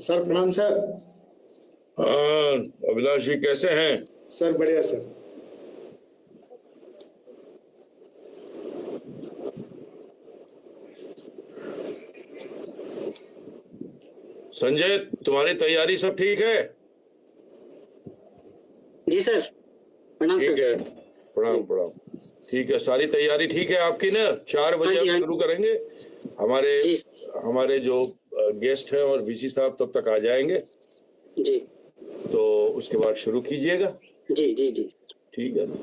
Sir प्रणाम sir. हाँ अभिलाष जी कैसे हैं? सर बढ़िया सर। संजय तुम्हारी तैयारी सब ठीक है? जी सर प्रणाम ठीक सर। है, प्रणाम प्रणाम। ठीक है, सारी तैयारी ठीक है आपकी ना? 4 बजे हाँ जी, हम शुरू करेंगे। हमारे जी हमारे जो गेस्ट हैं और वीसी साहब तब तक आ जाएंगे, जी तो उसके बाद शुरू कीजिएगा। जी जी जी ठीक है ना?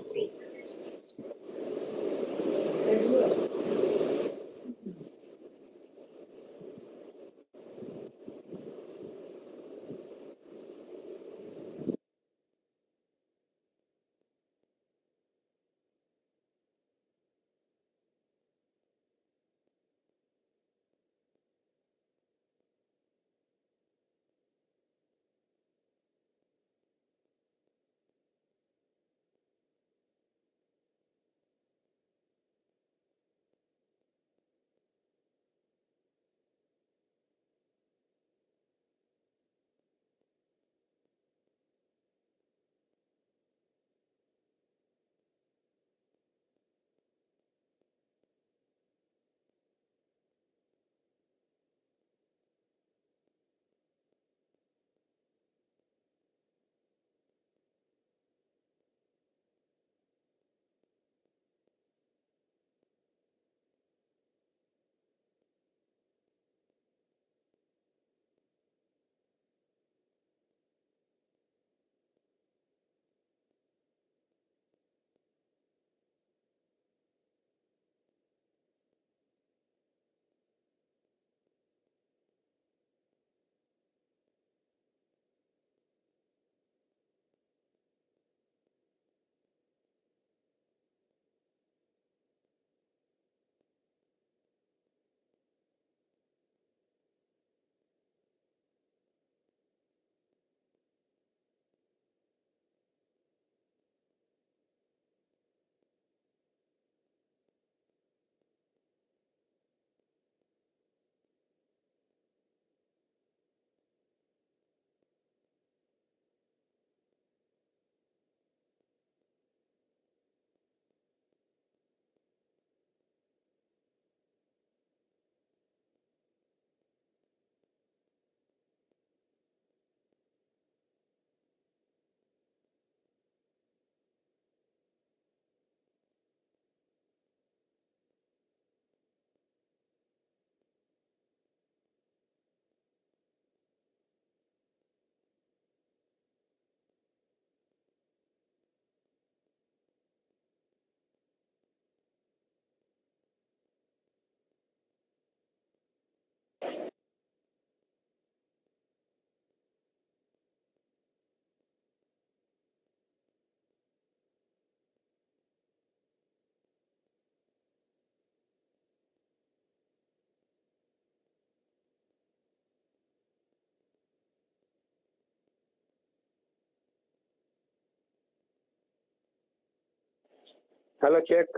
Hello check.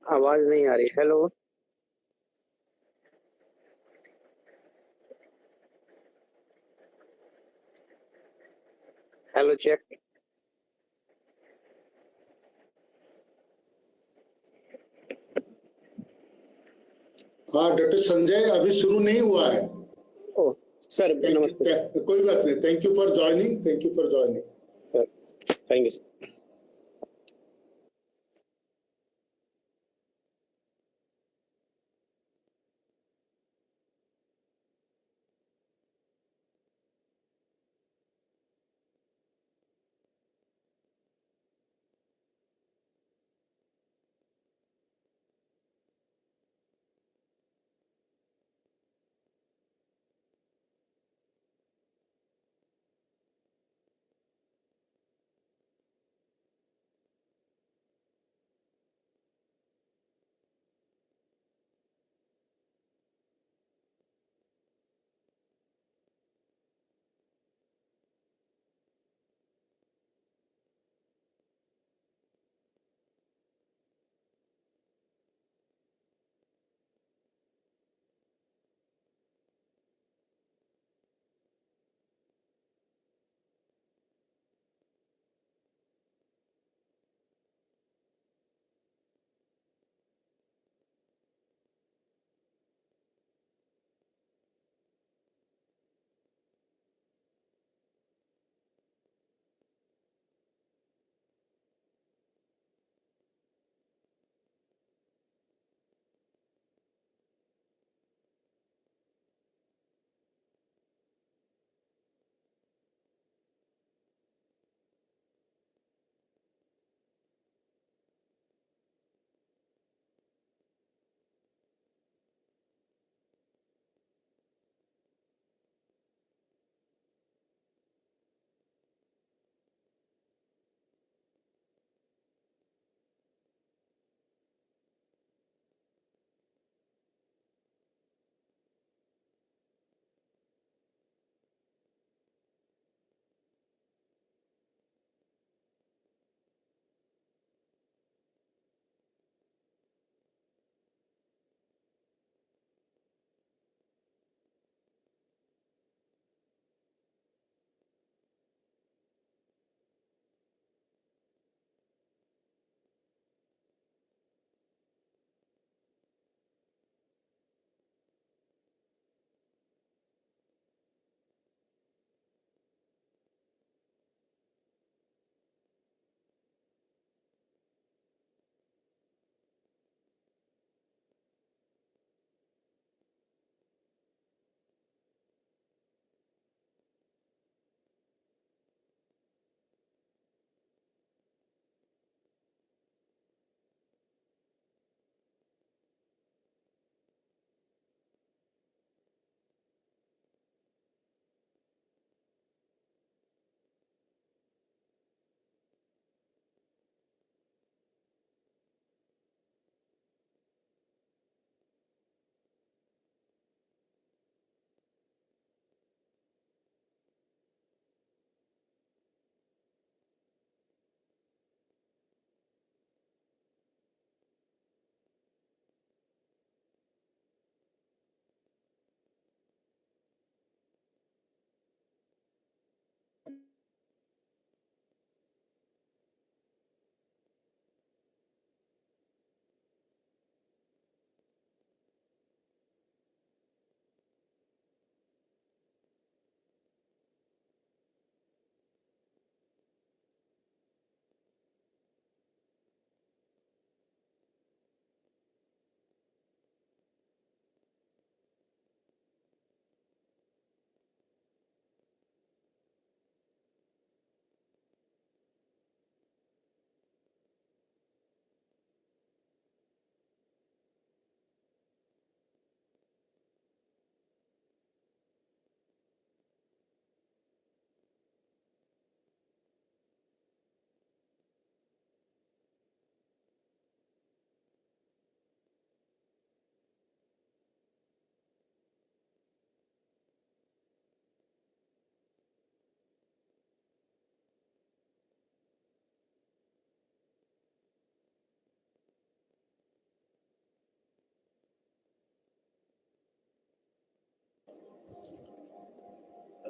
आवाज नहीं आ रही। Hello hello check. हाँ डॉक्टर संजय अभी शुरू नहीं हुआ है। ओह सर नमस्ते। कोई बात नहीं। Thank you for joining. Thank you for joining sir thank you.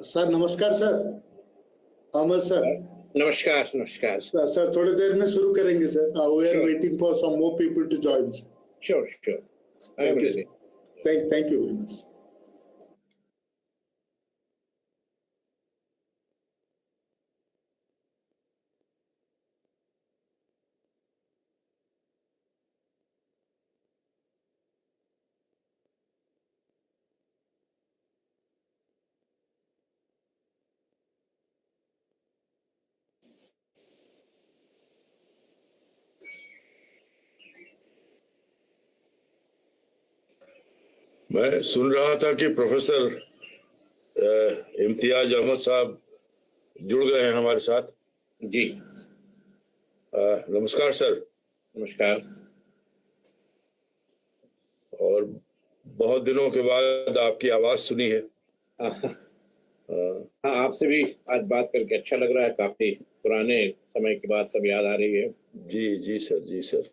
Sir नमस्कार सर, अहमद सर। नमस्कार नमस्कार सर थोड़ी देर में शुरू करेंगे sir. We are Sure. Waiting for some more people to join. Sure sure I am thank you ready sir, thank you very much. मैं सुन रहा था कि प्रोफेसर इम्तियाज अहमद साहब जुड़ गए हैं हमारे साथ। जी नमस्कार सर। नमस्कार। और बहुत दिनों के बाद आपकी आवाज सुनी है। हाँ, आपसे भी आज बात करके अच्छा लग रहा है। काफी पुराने समय की बात सब याद आ रही है। जी जी सर, जी सर।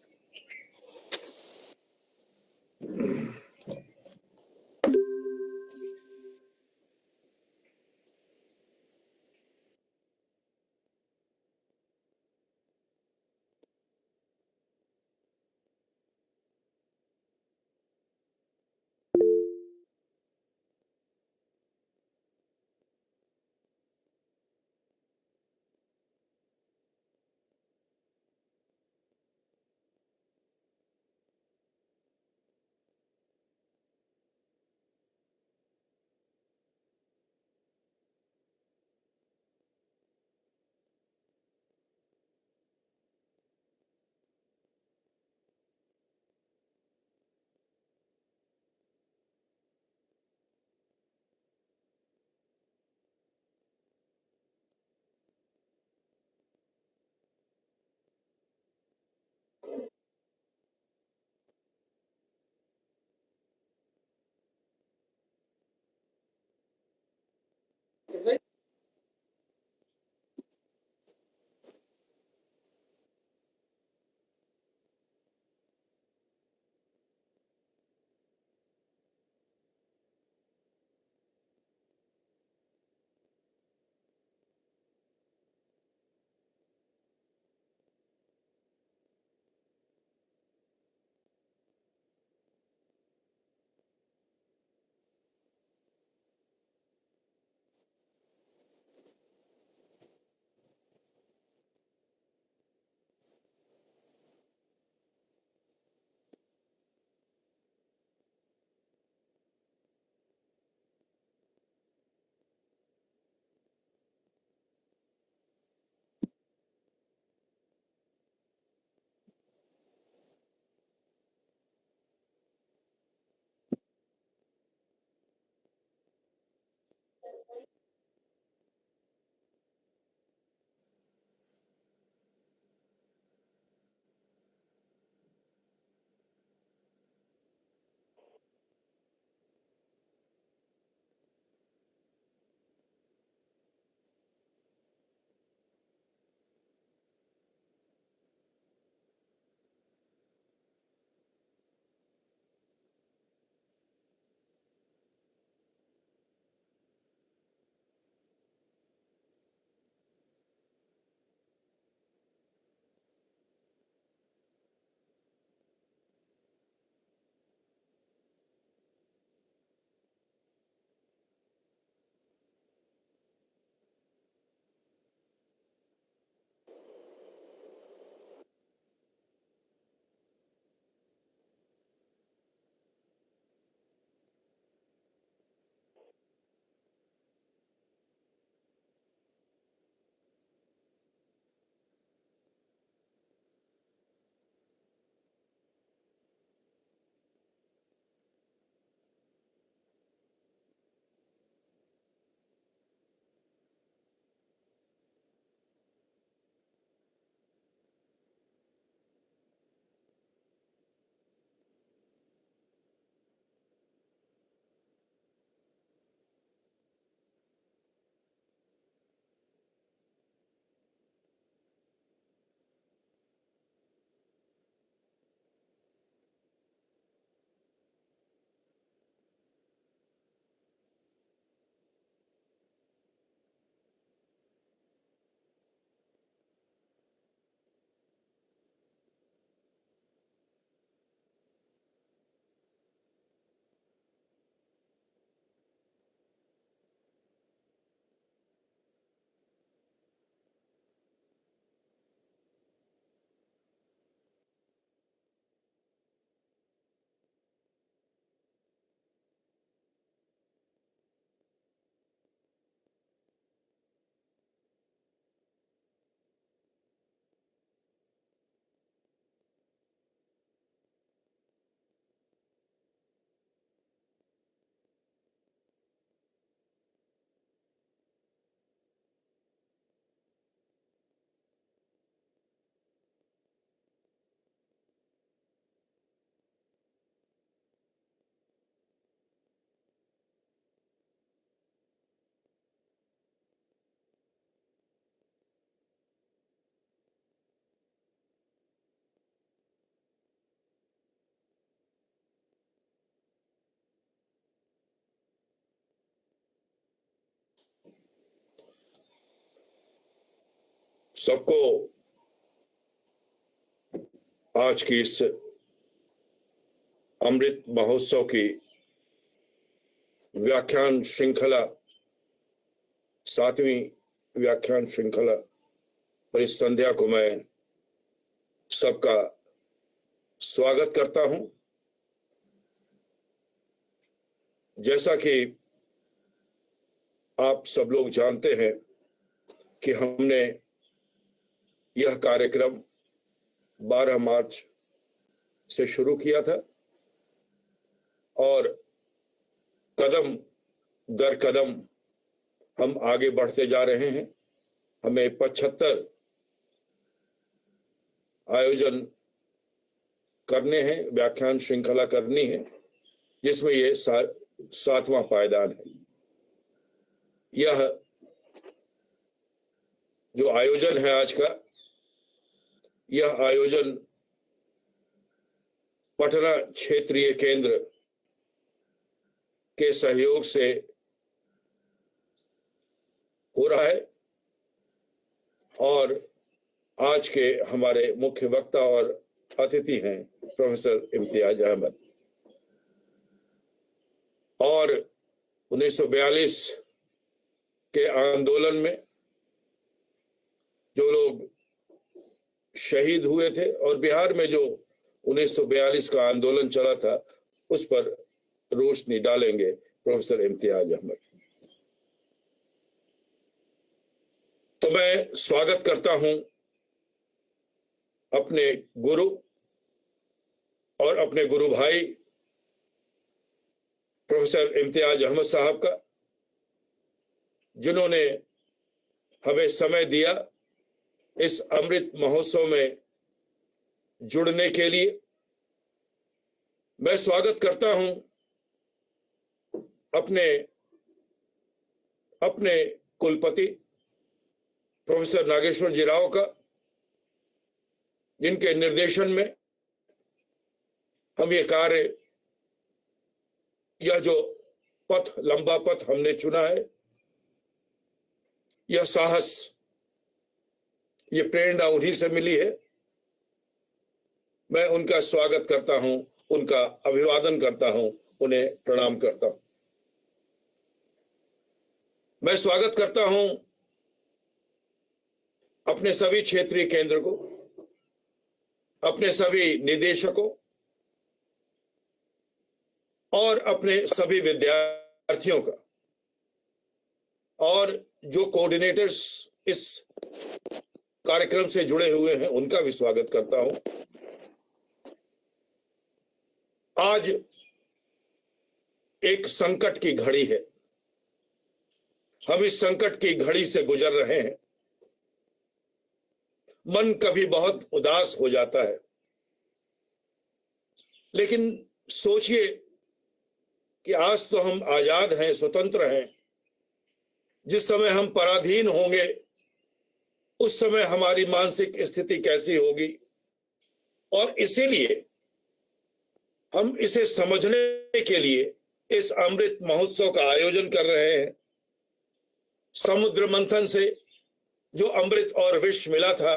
सबको आज की इस अमृत महोत्सव की व्याख्यान श्रृंखला, 7वीं व्याख्यान श्रृंखला पर इस संध्या को मैं सबका स्वागत करता हूं। जैसा कि आप सब लोग जानते हैं कि हमने यह कार्यक्रम 12 मार्च से शुरू किया था और कदम दर कदम हम आगे बढ़ते जा रहे हैं। हमें 75 आयोजन करने हैं, व्याख्यान श्रृंखला करनी है, जिसमें ये 7वां पायदान है। यह जो आयोजन है आज का, यह आयोजन पटना क्षेत्रीय केंद्र के सहयोग से हो रहा है और आज के हमारे मुख्य वक्ता और अतिथि हैं प्रोफेसर इम्तियाज अहमद। और 1942 के आंदोलन में जो लोग शहीद हुए थे और बिहार में जो 1942 का आंदोलन चला था, उस पर रोशनी डालेंगे प्रोफेसर इम्तियाज अहमद। तो मैं स्वागत करता हूं अपने गुरु और अपने गुरु भाई प्रोफेसर इम्तियाज अहमद साहब का, जिन्होंने हमें समय दिया इस अमृत महोत्सव में जुड़ने के लिए। मैं स्वागत करता हूं अपने कुलपति प्रोफेसर नागेश्वर जी राव का, जिनके निर्देशन में हम ये कार्य, यह जो पथ, लंबा पथ हमने चुना है, यह साहस, ये प्रेरणा उन्हीं से मिली है। मैं उनका स्वागत करता हूं, उनका अभिवादन करता हूं, उन्हें प्रणाम करता हूं। मैं स्वागत करता हूं अपने सभी क्षेत्रीय केंद्र को, अपने सभी निदेशकों और अपने सभी विद्यार्थियों का, और जो कोऑर्डिनेटर्स इस कार्यक्रम से जुड़े हुए हैं उनका भी स्वागत करता हूं। आज एक संकट की घड़ी है, हम इस संकट की घड़ी से गुजर रहे हैं। मन कभी बहुत उदास हो जाता है, लेकिन सोचिए कि आज तो हम आजाद हैं, स्वतंत्र हैं। जिस समय हम पराधीन होंगे, उस समय हमारी मानसिक स्थिति कैसी होगी। और इसीलिए हम इसे समझने के लिए इस अमृत महोत्सव का आयोजन कर रहे हैं। समुद्र मंथन से जो अमृत और विष मिला था,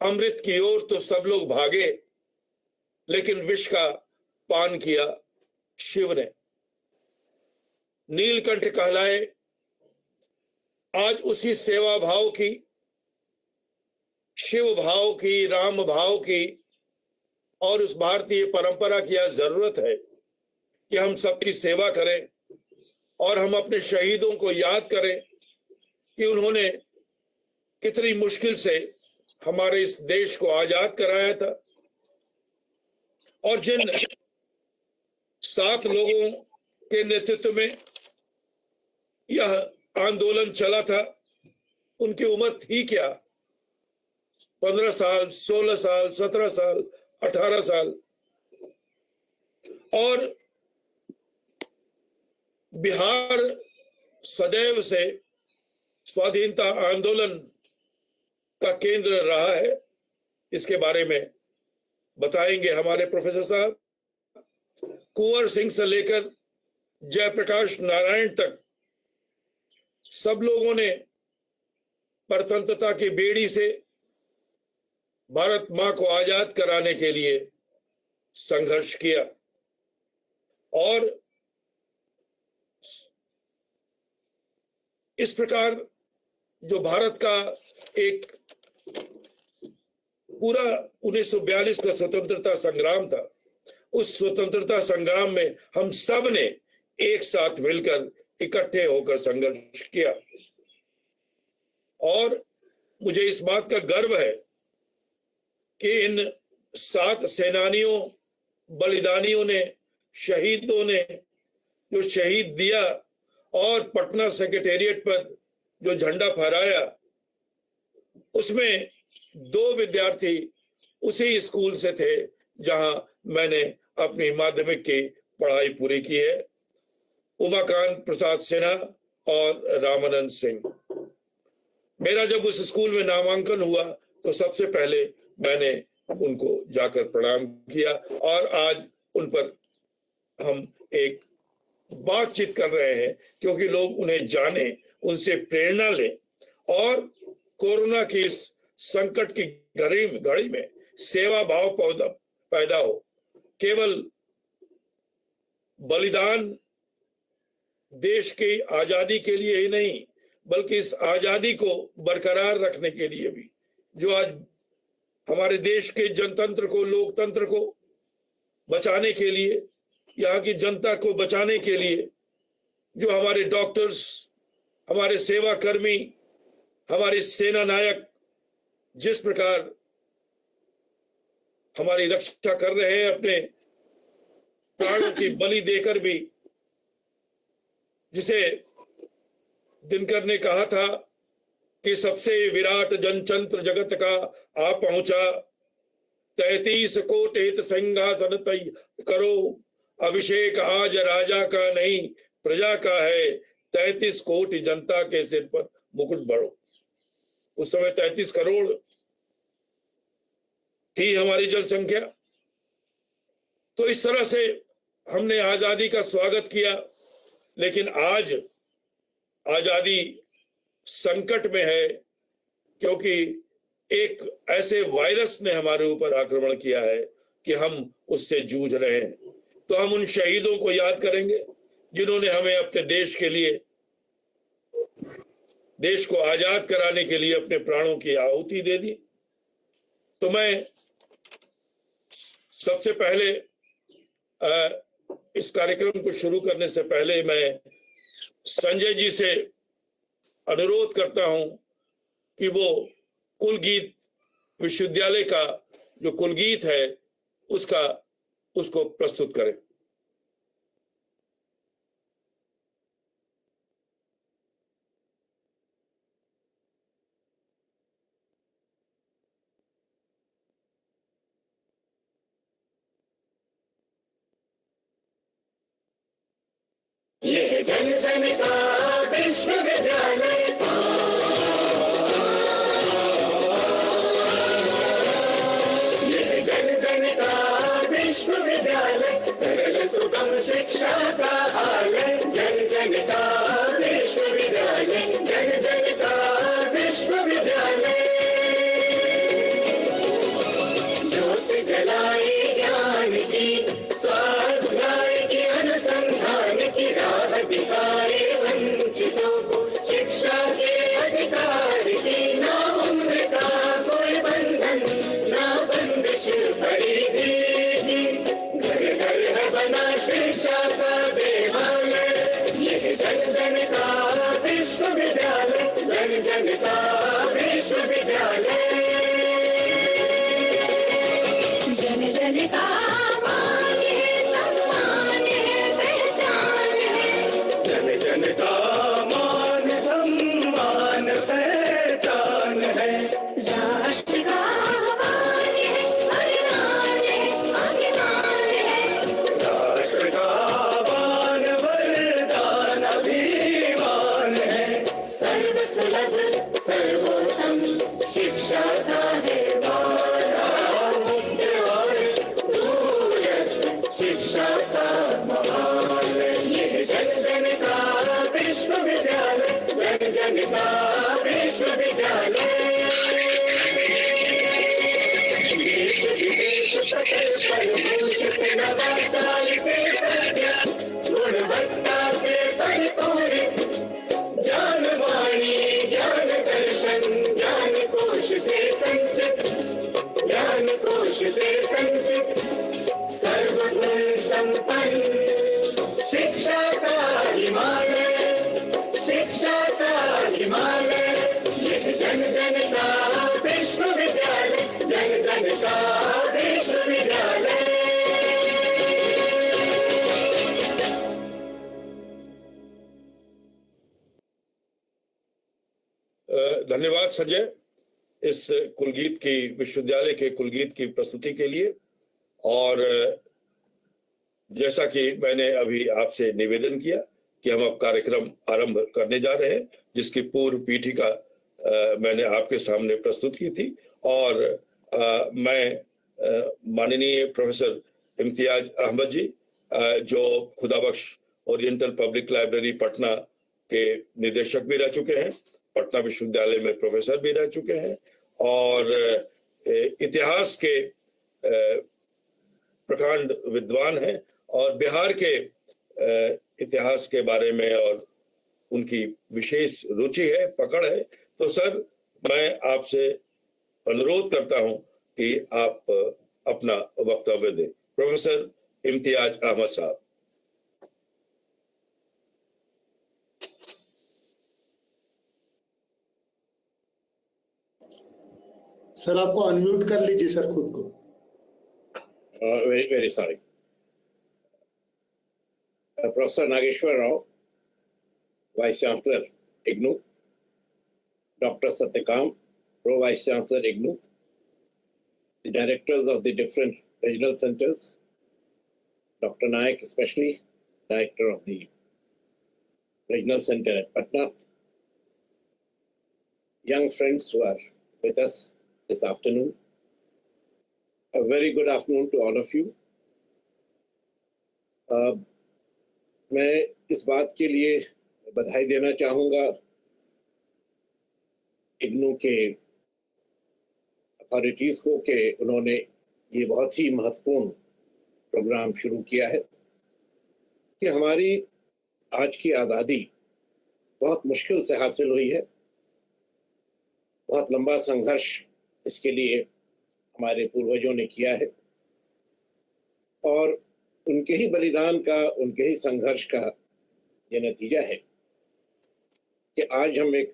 अमृत की ओर तो सब लोग भागे, लेकिन विष का पान किया शिव ने। नीलकंठ कहलाए आज उसी सेवा भाव की, शिव भाव की, राम भाव की और उस भारतीय परंपरा की आज जरूरत है कि हम सबकी सेवा करें और हम अपने शहीदों को याद करें कि उन्होंने कितनी मुश्किल से हमारे इस देश को आजाद कराया था। और जिन 7 लोगों के नेतृत्व में यह आंदोलन चला था, उनकी उम्र थी क्या? 15 साल, 16 साल, 17 साल, 18 साल। और बिहार सदैव से स्वाधीनता आंदोलन का केंद्र रहा है। इसके बारे में बताएंगे हमारे प्रोफेसर साहब। कुंवर सिंह से लेकर जयप्रकाश नारायण तक सब लोगों ने परतंत्रता की बेड़ी से भारत मां को आजाद कराने के लिए संघर्ष किया और इस प्रकार जो भारत का एक पूरा 1942 का स्वतंत्रता संग्राम था, उस स्वतंत्रता संग्राम में हम सब ने एक साथ मिलकर इकट्ठे होकर संघर्ष किया और मुझे इस बात का गर्व है कि इन 7 सेनानियों, बलिदानियों ने, शहीदों ने जो शहीद दिया और पटना सेक्रेटेरिएट पर जो झंडा फहराया, उसमें 2 विद्यार्थी उसी स्कूल से थे जहां मैंने अपनी माध्यमिक की पढ़ाई पूरी की है, उमाकांत प्रसाद सिन्हा और रामानंद सिंह। मेरा जब उस स्कूल में नामांकन हुआ तो सबसे पहले मैंने उनको जाकर प्रणाम किया और आज उन पर हम एक बातचीत कर रहे हैं क्योंकि लोग उन्हें जाने, उनसे प्रेरणा लें और कोरोना की इस संकट की घड़ी में सेवा भाव पैदा हो। केवल बलिदान देश की आजादी के लिए ही नहीं बल्कि इस आजादी को बरकरार रखने के लिए भी, जो आज हमारे देश के जनतंत्र को, लोकतंत्र को बचाने के लिए, यहाँ की जनता को बचाने के लिए जो हमारे डॉक्टर्स, हमारे सेवा कर्मी, हमारे सेना नायक जिस प्रकार हमारी रक्षा कर रहे हैं अपने प्राणों की बलि देकर भी, जिसे दिनकर ने कहा था कि सबसे विराट जनचंत्र जगत का आ पहुंचा, 33 कोट हित सिंहासन तय करो, अभिषेक आज राजा का नहीं प्रजा का है, 33 कोटि जनता के सिर पर मुकुट बढ़ो। उस समय 33 करोड़ थी हमारी जनसंख्या। तो इस तरह से हमने आजादी का स्वागत किया, लेकिन आज आजादी संकट में है क्योंकि एक ऐसे वायरस ने हमारे ऊपर आक्रमण किया है कि हम उससे जूझ रहे हैं। तो हम उन शहीदों को याद करेंगे जिन्होंने हमें अपने देश के लिए, देश को आजाद कराने के लिए अपने प्राणों की आहुति दे दी। तो मैं सबसे पहले इस कार्यक्रम को शुरू करने से पहले मैं संजय जी से अनुरोध करता हूं कि वो कुलगीत विश्वविद्यालय का जो कुलगीत है उसको प्रस्तुत करें। ये जन जन का विश्वविद्यालय, ये जन जन का विश्वविद्यालय, सरल सुगम शिक्षा का आलय। जन जन का विश्वविद्यालय, जन जन का विश्वविद्यालय, ज्योत जलाए ज्ञान की, स्वाध्याय की, अनुसंधान की राह दिखाए धन्यवाद संजय इस कुलगीत की विश्वविद्यालय के कुलगीत की प्रस्तुति के लिए। और जैसा कि मैंने अभी आपसे निवेदन किया कि हम अब कार्यक्रम आरंभ करने जा रहे हैं, जिसकी पूर्व पीठिका मैंने आपके सामने प्रस्तुत की थी। और मैं माननीय प्रोफेसर इम्तियाज अहमद जी, जो Khudabakhsh oriental public library Patna के निदेशक भी रह चुके हैं, पटना विश्वविद्यालय में प्रोफेसर भी रह चुके हैं, और इतिहास के प्रकांड विद्वान हैं, और बिहार के इतिहास के बारे में और उनकी विशेष रुचि है, पकड़ है। तो सर, मैं आपसे अनुरोध करता हूं कि आप अपना वक्तव्य दें। प्रोफेसर इम्तियाज अहमद साहब। सर, आपको अनम्यूट कर लीजिए सर खुद को। Very sorry. Professor Nageshwar Rao, vice chancellor IGNOU, doctor Satyakam, pro vice chancellor IGNOU, the directors of the different regional centers, Dr. Naik especially, director of the regional center at Patna, young friends who are with us this afternoon, a very good afternoon to all of you. मैं इस बात के लिए बधाई देना चाहूँगा इग्नू के authorities को कि उन्होंने ये बहुत ही महत्वपूर्ण प्रोग्राम शुरू किया है कि हमारी आज की आज़ादी बहुत मुश्किल से हासिल हुई है। बहुत लंबा संघर्ष इसके लिए हमारे पूर्वजों ने किया है, और उनके ही बलिदान का, उनके ही संघर्ष का ये नतीजा है कि आज हम एक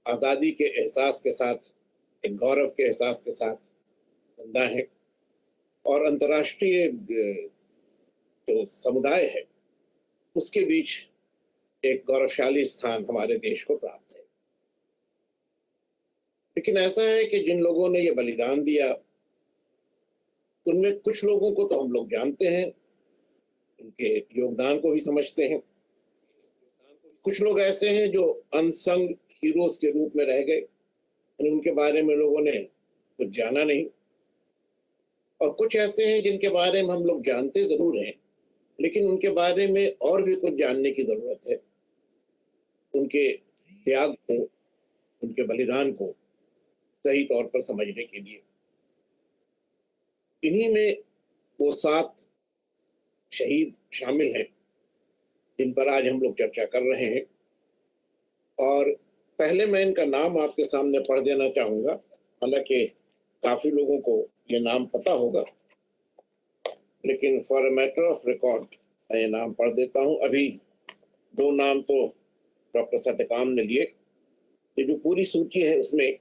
आज़ादी के एहसास के साथ, एक गौरव के एहसास के साथ जिंदा है, और अंतर्राष्ट्रीय जो समुदाय है उसके बीच एक गौरवशाली स्थान हमारे देश को प्राप्त है। लेकिन ऐसा है कि जिन लोगों ने ये बलिदान दिया, उनमें कुछ लोगों को तो हम लोग जानते हैं, उनके योगदान को भी समझते हैं। कुछ लोग ऐसे हैं जो अनसंग हीरोज के रूप में रह गए, उनके बारे में लोगों ने कुछ जाना नहीं। और कुछ ऐसे हैं जिनके बारे में हम लोग जानते जरूर हैं, लेकिन उनके बारे में और भी कुछ जानने की जरूरत है, उनके त्याग को, उनके बलिदान को सही तौर पर समझने के लिए। इन्हीं में वो 7 शहीद शामिल हैं जिन पर आज हम लोग चर्चा कर रहे हैं। और पहले मैं इनका नाम आपके सामने पढ़ देना चाहूंगा, हालांकि काफी लोगों को ये नाम पता होगा, लेकिन for a matter of record मैं ये नाम पढ़ देता हूं। अभी 2 नाम तो डॉक्टर सत्यकाम ने लिए। ये जो पूरी सूची है उसमें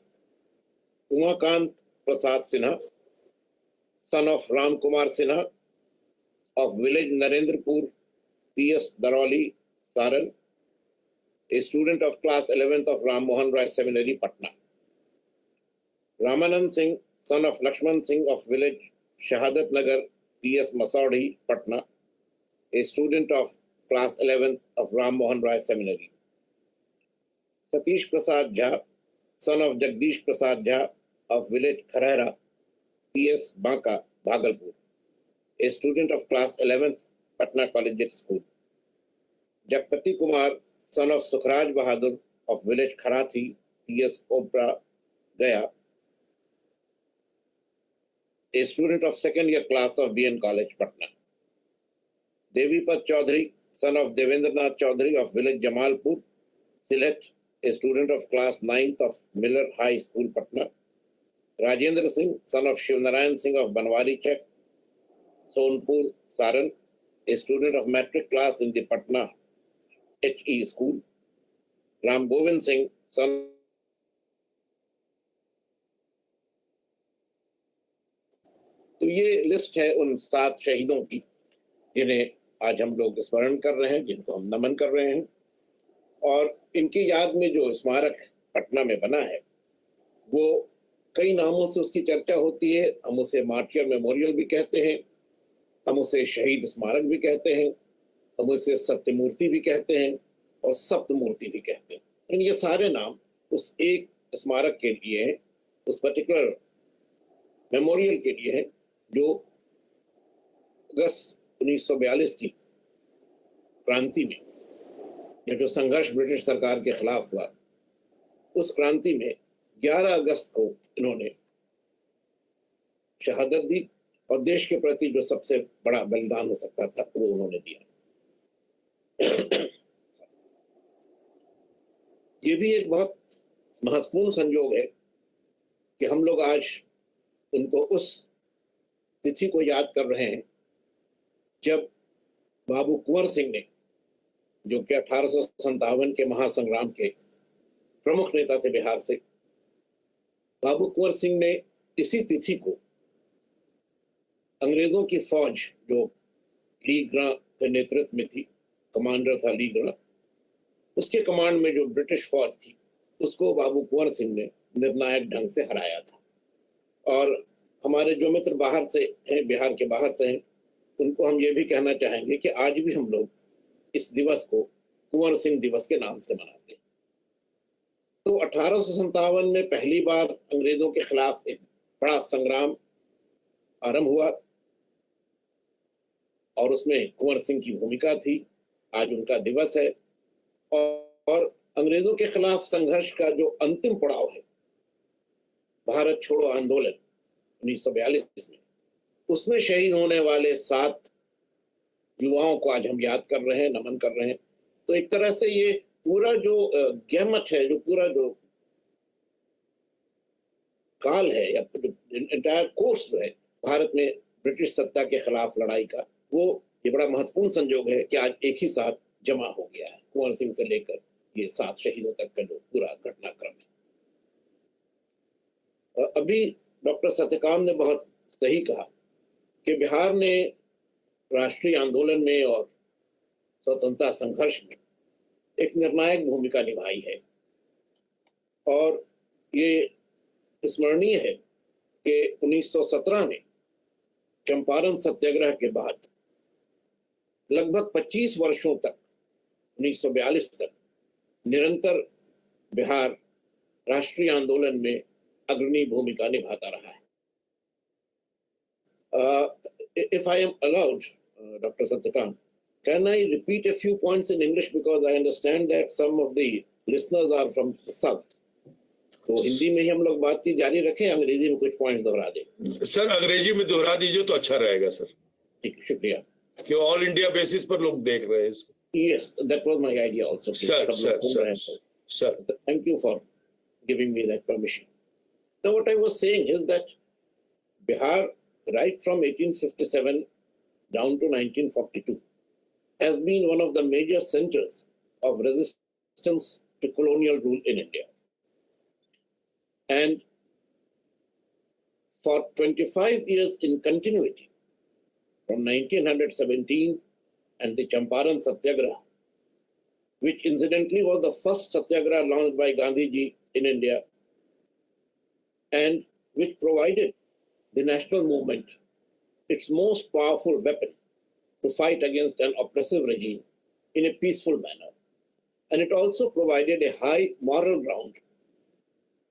Umakant Prasad Sinha, son of Ram Kumar Sinha of village Narendrapur, P.S. Daroli, Saran, a student of class 11th of Ram Mohan Rai Seminary, Patna. Ramanand Singh, son of Lakshman Singh of village Shahadat Nagar, P.S. Masaudi, Patna, a student of class 11th of Ram Mohan Rai Seminary. Satish Prasad Jha, son of Jagdish Prasad Jha of village Kharera, P.S. Banka, Bhagalpur, a student of class 11th, Patna Collegiate School. Jagpati Kumar, son of Sukhraj Bahadur of village Kharathi, P.S. Obra, Gaya, a student of second year class of BN College, Patna. Devipat Chaudhary, son of Devendranath Chaudhary of village Jamalpur, Sylhet, a student of class 9th of Miller High School, Patna. Rajendra Singh, son of Shivnarayan Singh of Banwari Chak, Sonpur, Saran, a student of matric class in the Patna HE School. Ram Govind Singh, son तो ये list है उन 7 शहीदों की जिन्हें आज हम लोग स्मरण कर रहे हैं, जिनको हम नमन कर रहे हैं। और इनकी याद में जो स्मारक पटना में बना है, वो कई नामों से उसकी चर्चा होती है। हम उसे मार्टियर मेमोरियल भी कहते हैं, हम उसे शहीद स्मारक भी कहते हैं, हम उसे सत्यमूर्ति भी कहते हैं और सप्तमूर्ति भी कहते हैं। लेकिन ये सारे नाम उस एक स्मारक के लिए हैं, उस पर्टिकुलर मेमोरियल के लिए है, जो अगस्त 1942 की क्रांति में, ये जो संघर्ष ब्रिटिश सरकार के खिलाफ हुआ, उस क्रांति में 11 अगस्त को इन्होंने शहादत दी और देश के प्रति जो सबसे बड़ा बलिदान हो सकता था वो उन्होंने दिया। ये भी एक बहुत महत्वपूर्ण संयोग है कि हम लोग आज उनको उस तिथि को याद कर रहे हैं जब बाबू कुंवर सिंह ने, जो कि 1857 के महासंग्राम के प्रमुख नेता थे बिहार से, बाबू कुंवर सिंह ने इसी तिथि को अंग्रेजों की फौज जो ली ग्रां के नेतृत्व में थी, कमांडर था ली ग्रां, उसके कमांड में जो ब्रिटिश फौज थी उसको बाबू कुंवर सिंह ने निर्णायक ढंग से हराया था। और हमारे जो मित्र बाहर से हैं, बिहार के बाहर से हैं, उनको हम ये भी कहना चाहेंगे कि आज भी हम लोग इस दिवस को कुंवर सिंह दिवस के नाम से मनाते हैं। तो 1857 में पहली बार अंग्रेजों के खिलाफ एक बड़ा संग्राम आरंभ हुआ और उसमें कुंवर सिंह की भूमिका थी। आज उनका दिवस है और अंग्रेजों के खिलाफ संघर्ष का जो अंतिम पड़ाव है, भारत छोड़ो आंदोलन 1942 में, उसमें शहीद होने वाले 7 युवाओं को आज हम याद कर रहे हैं, नमन कर रहे हैं। तो एक तरह से ये पूरा जो गहमत है, जो पूरा जो काल है या एंटायर कोर्स जो है भारत में ब्रिटिश सत्ता के खिलाफ लड़ाई का, वो ये बड़ा महत्वपूर्ण संयोग है कि आज एक ही साथ जमा हो गया है, कुंवर सिंह से लेकर ये 7 शहीदों तक का जो पूरा घटनाक्रम है। अभी डॉक्टर सत्यकाम ने बहुत सही कहा कि बिहार ने राष्ट्रीय आंदोलन में और स्वतंत्रता संघर्ष में एक निर्णायक भूमिका निभाई है और ये स्मरणीय है कि 1917 में चंपारण सत्याग्रह के बाद लगभग 25 वर्षों तक, 1942 तक निरंतर बिहार राष्ट्रीय आंदोलन में अग्रणी भूमिका निभाता रहा है। If I am allowed, Dr. Satyakam, can I repeat a few points in English because I understand that some of the listeners are from the South. तो हिंदी में ही हम लोग बातचीत जारी रखें, अंग्रेजी में कुछ पॉइंट्स दोहरा दें। सर अंग्रेजी में दोहरा दीजिए तो अच्छा रहेगा सर। ठीक, शुक्रिया। कि ऑल इंडिया बेसिस पर लोग देख रहे हैं इसको। Yes, that was my idea also. Sir. Thank you for giving me that permission. Now, what I was saying is that Bihar, right from 1857 down to 1942, has been one of the major centers of resistance to colonial rule in India. And for 25 years in continuity, from 1917 and the Champaran Satyagraha, which incidentally was the first satyagraha launched by Gandhiji in India, and which provided the national movement its most powerful weapon to fight against an oppressive regime in a peaceful manner. And it also provided a high moral ground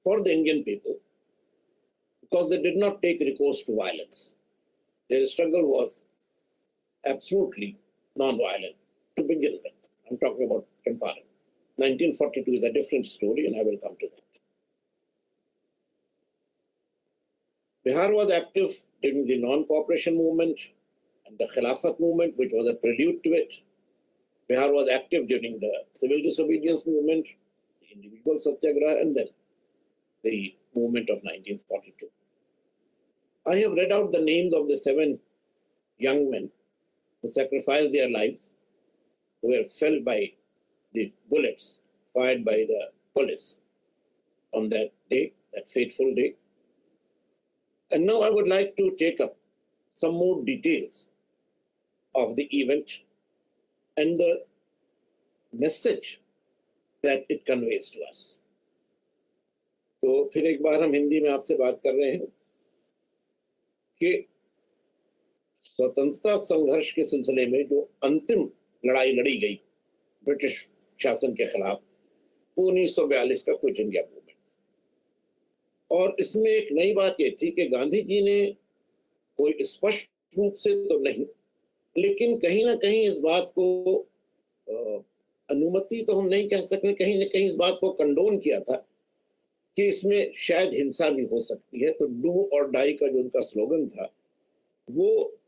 for the Indian people because they did not take recourse to violence. Their struggle was absolutely non-violent to begin with. I'm talking about Champaran. 1942 is a different story, and I will come to that. Bihar was active during the non-cooperation movement and the Khilafat movement, which was a prelude to it. Bihar was active during the civil disobedience movement, the individual satyagraha, and then the movement of 1942. I have read out the names of the 7 young men who sacrificed their lives, who were felled by the bullets fired by the police on that day, that fateful day. And now I would like to take up some more details of the event and the message that it conveys to us. तो फिर एक बार हम हिंदी में आपसे बात कर रहे हैं कि स्वतंत्रता संघर्ष के सिलसिले में जो अंतिम लड़ाई लड़ी गई ब्रिटिश शासन के खिलाफ, वो 1942 का क्विट इंडिया मूवमेंट। और इसमें एक नई बात ये थी कि गांधी जी ने कोई स्पष्ट रूप से तो नहीं, लेकिन कहीं ना कहीं इस बात को अनुमति तो हम नहीं कह सकते, कहीं ना कहीं इस बात को कंडोन किया था कि इसमें शायद हिंसा भी हो सकती है। तो डू और डाई का जो उनका स्लोगन था, वो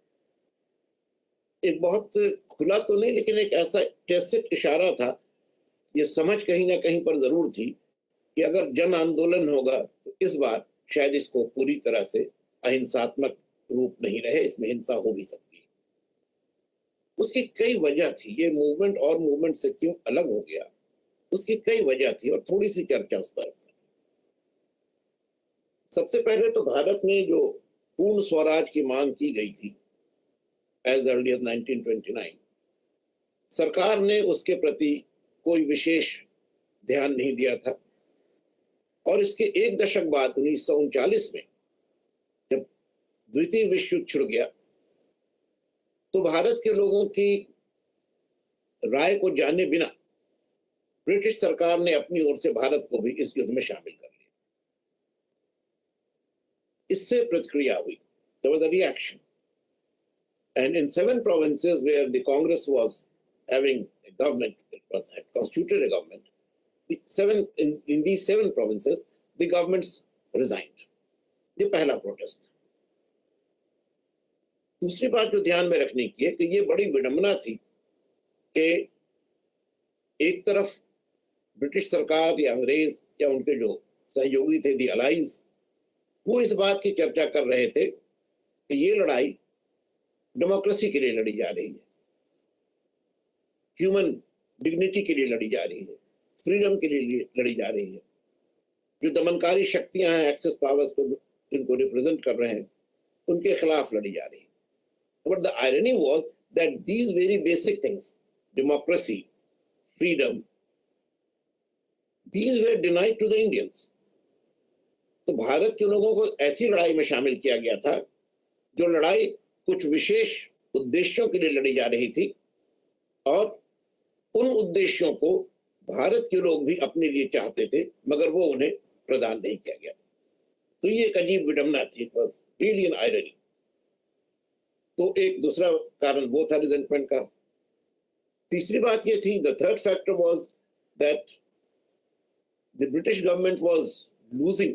एक बहुत खुला तो नहीं, लेकिन एक ऐसा टैसिट इशारा था, ये समझ कहीं ना कहीं पर जरूर थी कि अगर जन आंदोलन होगा तो इस बार शायद इसको पूरी तरह से अहिंसात्मक रूप नहीं रहे, इसमें हिंसा हो भी सकती है। उसकी कई वजह थी, ये मूवमेंट और मूवमेंट से क्यों अलग हो गया, उसकी कई वजह थी और थोड़ी सी चर्चा उस पर। सबसे पहले तो भारत में जो पूर्ण स्वराज की मांग की गई थी एज अर्ली एज 1929, सरकार ने उसके प्रति कोई विशेष ध्यान नहीं दिया था। और इसके एक दशक बाद 1939 में जब द्वितीय विश्व युद्ध छिड़ गया, तो भारत के लोगों की राय को जाने बिना ब्रिटिश सरकार ने अपनी ओर से भारत को भी इस युद्ध में शामिल कर लिया। इससे प्रतिक्रिया हुई, there was a reaction, and in 7 provinces where the Congress was having a government, it was had constituted a government, in these 7 provinces the governments resigned। ये पहला प्रोटेस्ट। दूसरी बात जो ध्यान में रखने की है कि ये बड़ी विडंबना थी कि एक तरफ ब्रिटिश सरकार या अंग्रेज या उनके जो सहयोगी थे, दी अलाइज, वो इस बात की चर्चा कर रहे थे कि ये लड़ाई डेमोक्रेसी के लिए लड़ी जा रही है, ह्यूमन डिग्निटी के लिए लड़ी जा रही है, फ्रीडम के लिए लड़ी जा रही है। जो दमनकारी शक्तियां हैं, एक्सेस पावर्स को जिनको रिप्रेजेंट कर रहे हैं, उनके खिलाफ लड़ी जा रही है। But the irony was that these very basic things, democracy, freedom, these were denied to the Indians। तो भारत के लोगों को ऐसी लड़ाई में शामिल किया गया था जो लड़ाई कुछ विशेष उद्देश्यों के लिए लड़ी जा रही थी, और उन उद्देश्यों को भारत के लोग भी अपने लिए चाहते थे, मगर वो उन्हें प्रदान नहीं किया गया। तो ये एक अजीब विडंबना थी, it was really an irony. तो एक दूसरा कारण वो था रिजेंटमेंट का। तीसरी बात ये थी, the third factor was that the British government was losing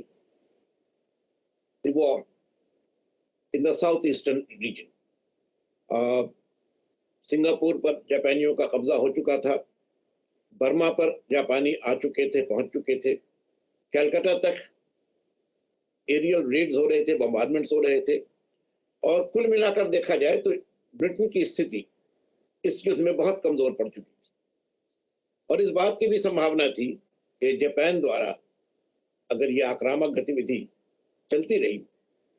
the war in the southeastern region। Singapore पर जापानियों का कब्जा हो चुका था, बर्मा पर जापानी आ चुके थे, पहुंच चुके थे, कलकत्ता तक एरियल रेड्स हो रहे थे, बम्बार्डमेंट्स हो रहे थे, और कुल मिलाकर देखा जाए तो ब्रिटेन की स्थिति इस युद्ध में बहुत कमजोर पड़ चुकी थी। और इस बात की भी संभावना थी कि जापान द्वारा अगर यह आक्रामक गतिविधि चलती रही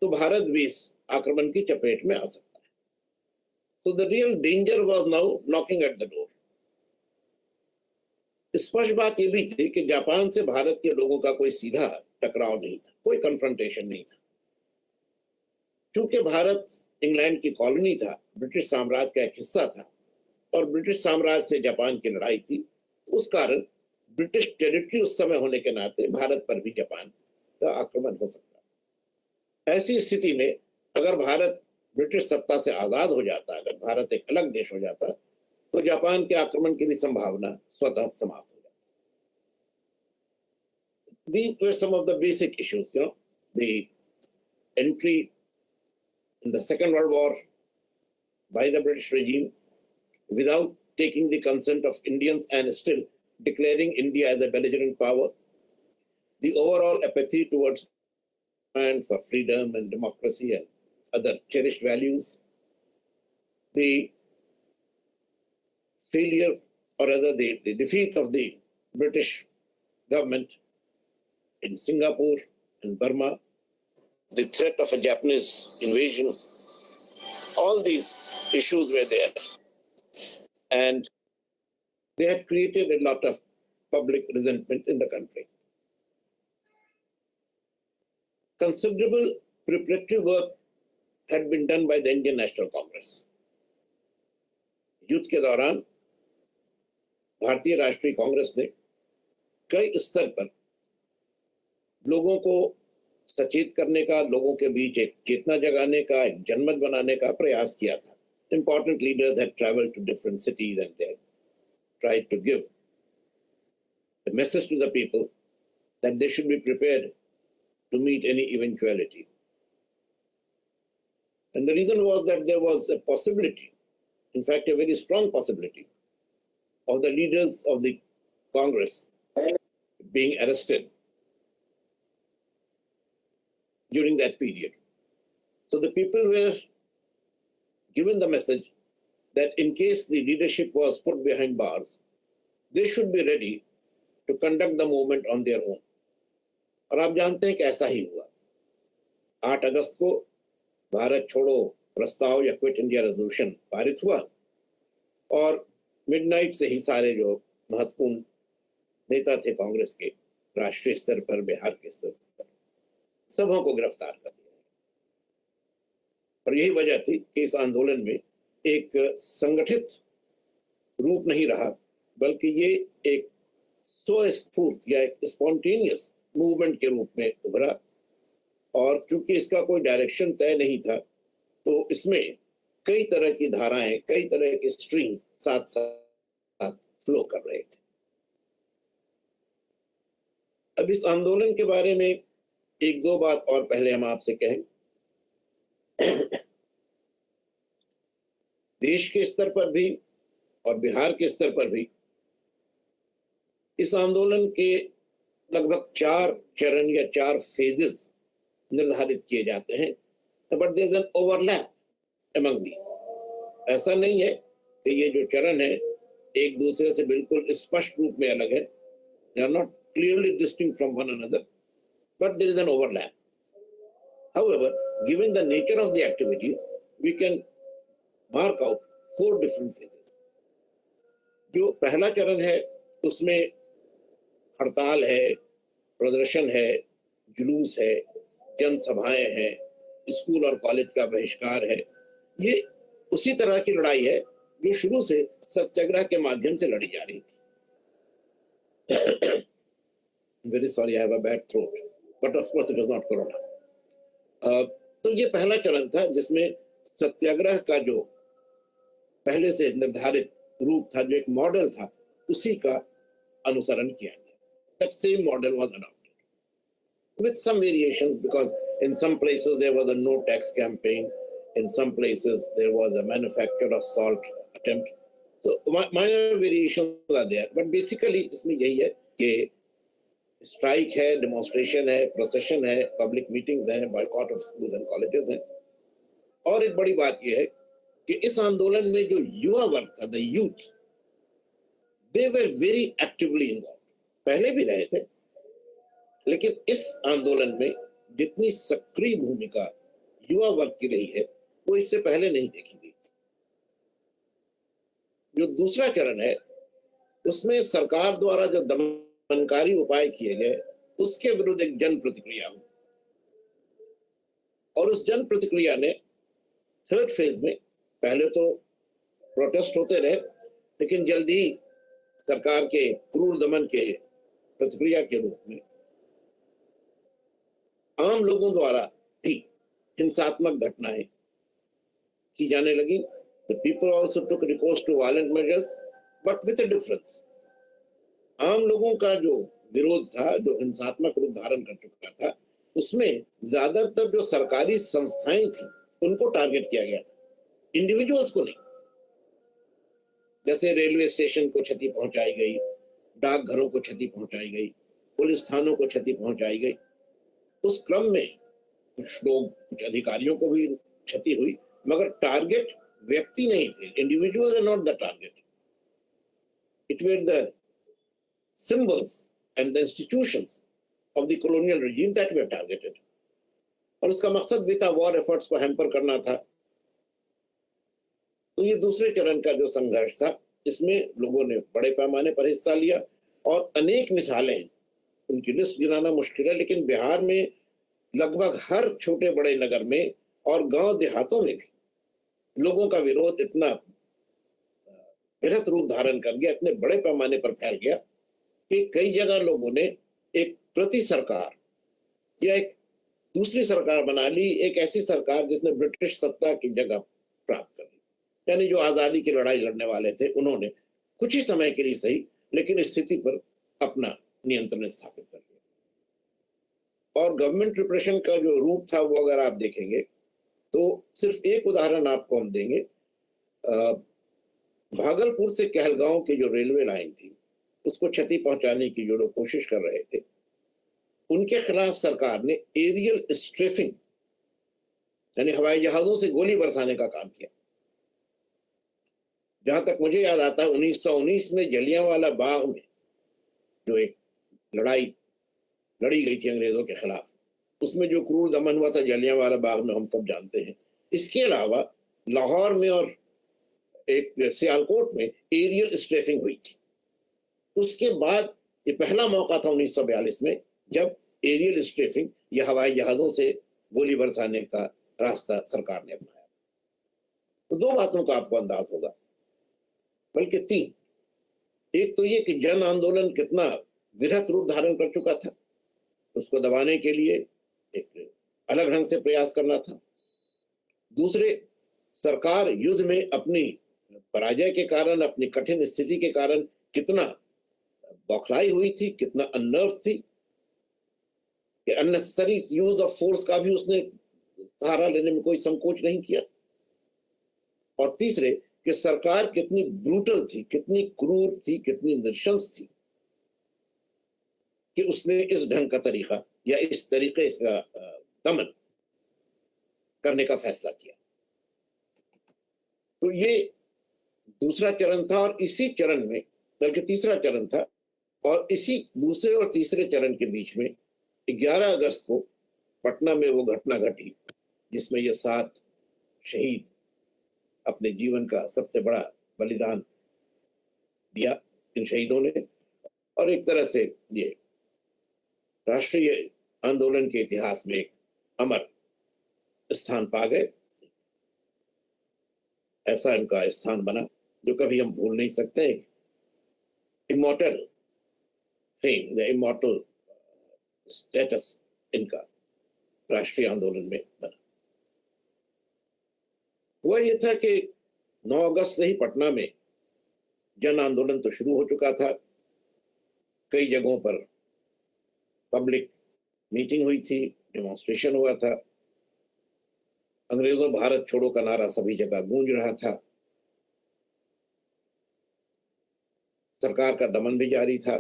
तो भारत भी इस आक्रमण की चपेट में आ सकता है। So the real danger was now knocking at the door. स्पष्ट बात यह भी थी कि जापान से भारत के लोगों का कोई सीधा टकराव नहीं था, कोई कन्फ्रंटेशन नहीं था। क्योंकि भारत इंग्लैंड की कॉलोनी था, ब्रिटिश साम्राज्य का एक हिस्सा था, और ब्रिटिश साम्राज्य से जापान की लड़ाई थी, उस कारण ब्रिटिश टेरिटरी उस समय होने के नाते भारत पर भी जापान का आक्रमण हो सकता है। ऐसी स्थिति में अगर भारत ब्रिटिश सत्ता से आजाद हो जाता, अगर भारत एक अलग देश हो जाता, तो जापान के आक्रमण की भी संभावना स्वतः समाप्त हो जाती। These were some of the basic issues, you know, the entry in the Second World War by the British regime without taking the consent of Indians and still declaring India as a belligerent power, the overall apathy towards and for freedom and democracy and other cherished values, the failure or rather the defeat of the British government in Singapore and Burma, the threat of a Japanese invasion, all these issues were there. And they had created a lot of public resentment in the country. considerable preparatory work had been done by the Indian National Congress. युद्ध के दौरान भारतीय राष्ट्रीय कांग्रेस ने कई स्तर पर लोगों को सचेत करने का, लोगों के बीच एक चेतना जगाने का, एक जनमत बनाने का प्रयास किया था. Important leaders had traveled to different cities and they had tried to give the message to the people that they should be prepared to meet any eventuality. And the reason was that there was a possibility, in fact, a very strong possibility, of the leaders of the Congress being arrested during that period. So the people were given the message that in case the leadership was put behind bars, they should be ready to conduct the movement on their own. और आप जानते हैं कि ऐसा ही हुआ. 8 अगस्त को भारत छोड़ो प्रस्ताव या क्विट इंडिया रेजोल्यूशन पारित हुआ और मिडनाइट से ही सारे जो महत्वपूर्ण नेता थे कांग्रेस के, राष्ट्रीय स्तर पर, बिहार के स्तर पर, सबों को गिरफ्तार कर दिया. और यही वजह थी कि इस आंदोलन में एक संगठित रूप नहीं रहा, बल्कि ये एक स्वस्फूर्त या एक स्पॉन्टेनियस मूवमेंट के रूप में उभरा. और क्योंकि इसका कोई डायरेक्शन तय नहीं था, तो इसमें कई तरह की धाराएं, कई तरह के स्ट्रीम साथ साथ फ्लो कर रहे थे. अब इस आंदोलन के बारे में एक दो बात और पहले हम आपसे कहें. देश के स्तर पर भी और बिहार के स्तर पर भी इस आंदोलन के लगभग 4 चरण या 4 फेजेस निर्धारित किए जाते हैं. But there is an overlap among these. ऐसा नहीं है कि ये जो चरण है एक दूसरे से बिल्कुल स्पष्ट रूप में अलग है. They are not clearly distinct from one another, but there is an overlap. However, given the nature of the activities, we can mark out 4 different phases. जो पहला चरण है उसमें हड़ताल है, प्रदर्शन है, जुलूस है, जनसभाएं हैं, स्कूल और कॉलेज का बहिष्कार है. ये उसी तरह की लड़ाई है जो शुरू से सत्याग्रह के माध्यम से लड़ी जा रही थी. Very sorry, I have a bad throat. But of course it was not corona. तो ये पहला चरण था जिसमें सत्याग्रह का जो पहले से निर्धारित रूप था, जो एक मॉडल था, उसी का अनुसरण किया गया. That same model was adopted with some variations, because in some places there was a no tax campaign, in some places there was a manufactured assault attempt. So minor variations are there, but basically इसमें यही है कि strike है, demonstration है, procession है, public meetings हैं, boycott of schools and colleges हैं. और एक बड़ी बात यह है कि इस आंदोलन में जो युवा वर्ग था, the youth, they were very actively involve. पहले भी रहे थे, लेकिन इस आंदोलन में जितनी सक्रिय भूमिका युवा वर्ग की रही है वो इससे पहले नहीं देखी गई थी. जो दूसरा चरण है उसमें सरकार द्वारा जो दमनकारी उपाय किए गए उसके विरुद्ध एक जन प्रतिक्रिया हुई. और उस जन प्रतिक्रिया ने थर्ड फेज में, पहले तो प्रोटेस्ट होते रहे, लेकिन जल्दी ही सरकार के क्रूर दमन के प्रतिक्रिया के रूप में आम लोगों द्वारा भी हिंसात्मक घटनाएं की जाने लगी. The people also took recourse to violent measures, but with a difference. आम लोगों का जो विरोध था, जो हिंसात्मक रूप धारण कर चुका था, उसमें ज्यादातर जो सरकारी संस्थाएं थी उनको टारगेट किया गया था, इंडिविजुअल्स को नहीं. जैसे रेलवे स्टेशन को क्षति पहुंचाई गई, डाकघरों को क्षति पहुंचाई गई, पुलिस थानों को क्षति पहुंचाई गई. उस क्रम में कुछ लोग, कुछ अधिकारियों को भी क्षति हुई, मगर टारगेट व्यक्ति नहीं थे. Individuals are not the target. It were the symbols and the institutions of the colonial regime that were targeted. और उसका मकसद भी था वॉर एफर्ट्स को हैम्पर करना था. तो ये दूसरे चरण का जो संघर्ष था, इसमें लोगों ने बड़े पैमाने पर हिस्सा लिया और अनेक मिसालें, उनकी लिस्ट गिनाना मुश्किल है, लेकिन बिहार में लगभग हर छोटे बड़े नगर में और गांव देहातों में भी लोगों का विरोध इतना वृहत रूप धारण कर गया, इतने बड़े पैमाने पर फैल गया कि कई जगह लोगों ने एक प्रति सरकार या एक दूसरी सरकार बना ली, एक ऐसी सरकार जिसने ब्रिटिश सत्ता की जगह प्राप्त कर ली। यानी जो आजादी की लड़ाई लड़ने वाले थे उन्होंने कुछ ही समय के लिए सही लेकिन इस स्थिति पर अपना नियंत्रण स्थापित कर लिया। और गवर्नमेंट रिप्रेशन का जो रूप था वो अगर आप देखेंगे तो सिर्फ एक उदाहरण आपको हम देंगे। भागलपुर से कहलगांव की जो रेलवे लाइन थी उसको क्षति पहुंचाने की जो लोग कोशिश कर रहे थे उनके खिलाफ सरकार ने एरियल स्ट्रेफिंग यानी हवाई जहाजों से गोली बरसाने का काम किया। जहां तक मुझे याद आता है 1919 में जलियांवाला बाग में जो एक लड़ाई लड़ी गई थी अंग्रेजों के खिलाफ, उसमें जो क्रूर दमन हुआ था जलियांवाला बाग में हम सब जानते हैं। इसके अलावा लाहौर में और एक सियालकोट में एरियल स्ट्रेफिंग हुई थी। उसके बाद ये पहला मौका था 1942 में जब एरियल स्ट्रेफिंग या हवाई जहाजों से गोली बरसाने का रास्ता सरकार ने अपनाया। तो दो बातों का आपको अंदाज होगा, बल्कि तीन। एक तो ये कि जन आंदोलन कितना वृहत रूप धारण कर चुका था, उसको दबाने के लिए एक अलग ढंग से प्रयास करना था। दूसरे, सरकार युद्ध में अपनी पराजय के कारण, अपनी कठिन स्थिति के कारण कितना बौखलाई हुई थी, कितना अनर्व थी कि अननेसेसरी यूज ऑफ फोर्स का भी उसने सहारा लेने में कोई संकोच नहीं किया। और तीसरे कि सरकार कितनी ब्रूटल थी, कितनी क्रूर थी, कितनी नृशंस थी कि उसने इस ढंग का तरीका या इस तरीके इसका दमन करने का फैसला किया। तो ये दूसरा चरण था और इसी चरण में, बल्कि तीसरा चरण था, और इसी दूसरे और तीसरे चरण के बीच में 11 अगस्त को पटना में वो घटना घटी जिसमें ये 7 शहीद अपने जीवन का सबसे बड़ा बलिदान दिया इन शहीदों ने, और एक तरह से ये राष्ट्रीय आंदोलन के इतिहास में एक अमर स्थान पा गए। ऐसा इनका स्थान बना जो कभी हम भूल नहीं सकते। Immortal fame, the immortal status इनका राष्ट्रीय आंदोलन में बना। हुआ ये था कि 9 अगस्त से ही पटना में जन आंदोलन तो शुरू हो चुका था। कई जगहों पर पब्लिक मीटिंग हुई थी, डेमोन्स्ट्रेशन हुआ था। अंग्रेजों भारत छोड़ो का नारा सभी जगह गूंज रहा था। सरकार का दमन भी जारी था।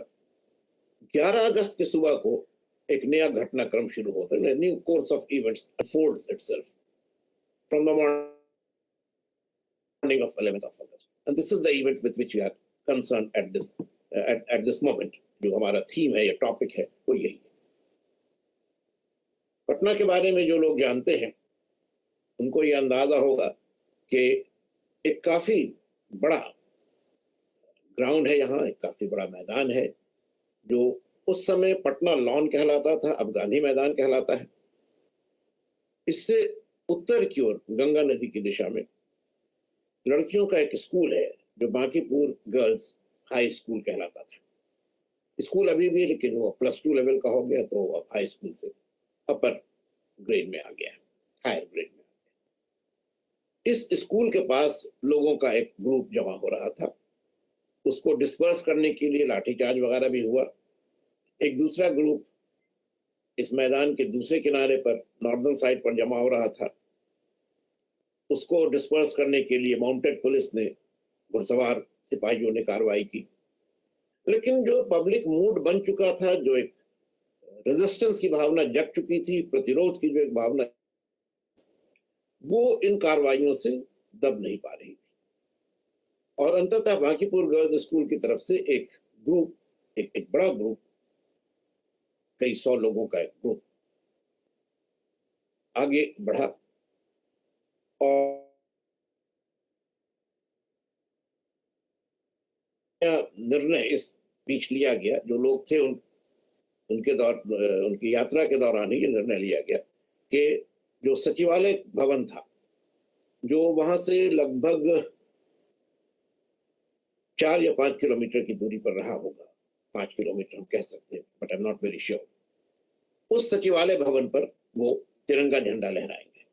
11 अगस्त की सुबह को एक नया घटनाक्रम शुरू होता है। New course of events unfolds itself from the morning of 11th of August, and this is the event with which we are concerned at this moment. जो हमारा थीम है या टॉपिक है वो यही है। पटना के बारे में जो लोग जानते हैं उनको ये अंदाजा होगा कि एक काफी बड़ा ग्राउंड है यहाँ, एक काफी बड़ा मैदान है जो उस समय पटना लॉन कहलाता था, अब गांधी मैदान कहलाता है। इससे उत्तर की ओर गंगा नदी की दिशा में लड़कियों का एक स्कूल है जो बांकीपुर गर्ल्स हाई स्कूल कहलाता था। स्कूल अभी भी, लेकिन वो +2 लेवल का हो गया, तो अब हाई स्कूल से अपर ग्रेड में आ गया, हायर ग्रेड में आ गया। इस स्कूल के पास लोगों का एक ग्रुप जमा हो रहा था। उसको डिस्पर्स करने के लिए लाठीचार्ज वगैरह भी हुआ। एक दूसरा ग्रुप इस मैदान के दूसरे किनारे पर नॉर्दर्न साइड पर जमा हो रहा था। उसको डिस्पर्स करने के लिए माउंटेड पुलिस ने, घुड़सवार सिपाहियों ने कार्रवाई की। लेकिन जो पब्लिक मूड बन चुका था, जो एक रेजिस्टेंस की भावना जग चुकी थी, प्रतिरोध की जो एक भावना, वो इन कार्रवाइयों से दब नहीं पा रही थी। और अंततः बांकीपुर गर्ल्स स्कूल की तरफ से एक ग्रुप, एक बड़ा ग्रुप, कई 100 लोगों का एक ग्रुप आगे बढ़ा और निर्णय इस बीच लिया गया। जो लोग थे उनकी यात्रा के दौरान ही ये निर्णय लिया गया कि जो सचिवालय भवन था, जो वहां से लगभग 4 या 5 किलोमीटर की दूरी पर रहा होगा, 5 किलोमीटर हम कह सकते हैं, but I am not very sure, उस सचिवालय भवन पर वो तिरंगा झंडा लहराएंगे।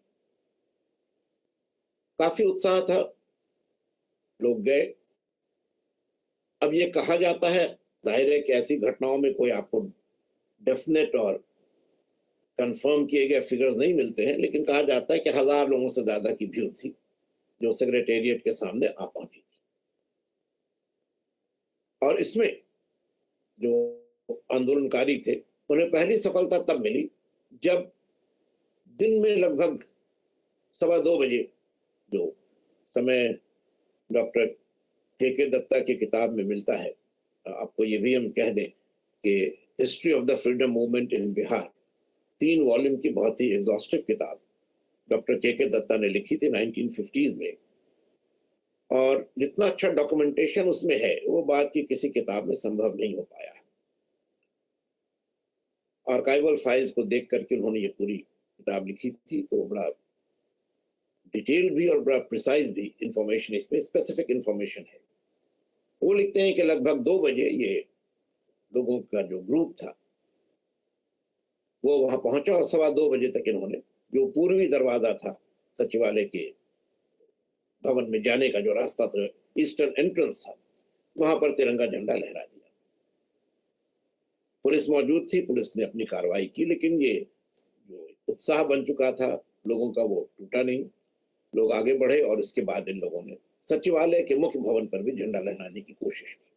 काफी उत्साह था, लोग गए। अब ये कहा जाता है, जाहिर है कि ऐसी घटनाओं में कोई आपको डेफिनेट और कंफर्म किए गए फिगर्स नहीं मिलते हैं, लेकिन कहा जाता है कि 1000 लोगों से ज्यादा की भीड़ थी जो सेक्रेटेरिएट के सामने आ पहुंची थी। और इसमें जो आंदोलनकारी थे उन्हें पहली सफलता तब मिली जब दिन में लगभग 2:15 बजे, जो समय डॉक्टर के दत्ता की किताब में मिलता है, आपको ये भी हम कह दें कि history of the freedom movement in Bihar 3 volume की बहुत ही एग्जॉस्टिव किताब डॉक्टर के दत्ता ने लिखी थी 1950s में, और जितना अच्छा डॉक्यूमेंटेशन उसमें है वो बाद की किसी किताब में संभव नहीं हो पाया है। आर्काइवल फाइल्स को देख करके उन्होंने ये पूरी किताब लिखी थी, तो बड़ा डिटेल भी और बड़ा प्रिसाइज भी इंफॉर्मेशन, इसमें स्पेसिफिक इंफॉर्मेशन है। वो लिखते हैं कि लगभग 2 बजे ये लोगों का जो ग्रुप था वो वहां पहुंचा और 2:15 बजे तक इन्होंने जो पूर्वी दरवाजा था सचिवालय के भवन में जाने का, जो रास्ता था, ईस्टर्न एंट्रेंस था, वहां पर तिरंगा झंडा लहरा दिया। पुलिस मौजूद थी, पुलिस ने अपनी कार्रवाई की, लेकिन ये जो उत्साह बन चुका था लोगों का वो टूटा नहीं। लोग आगे बढ़े और इसके बाद इन लोगों ने सचिवालय के मुख्य भवन पर भी झंडा लहराने की कोशिश की।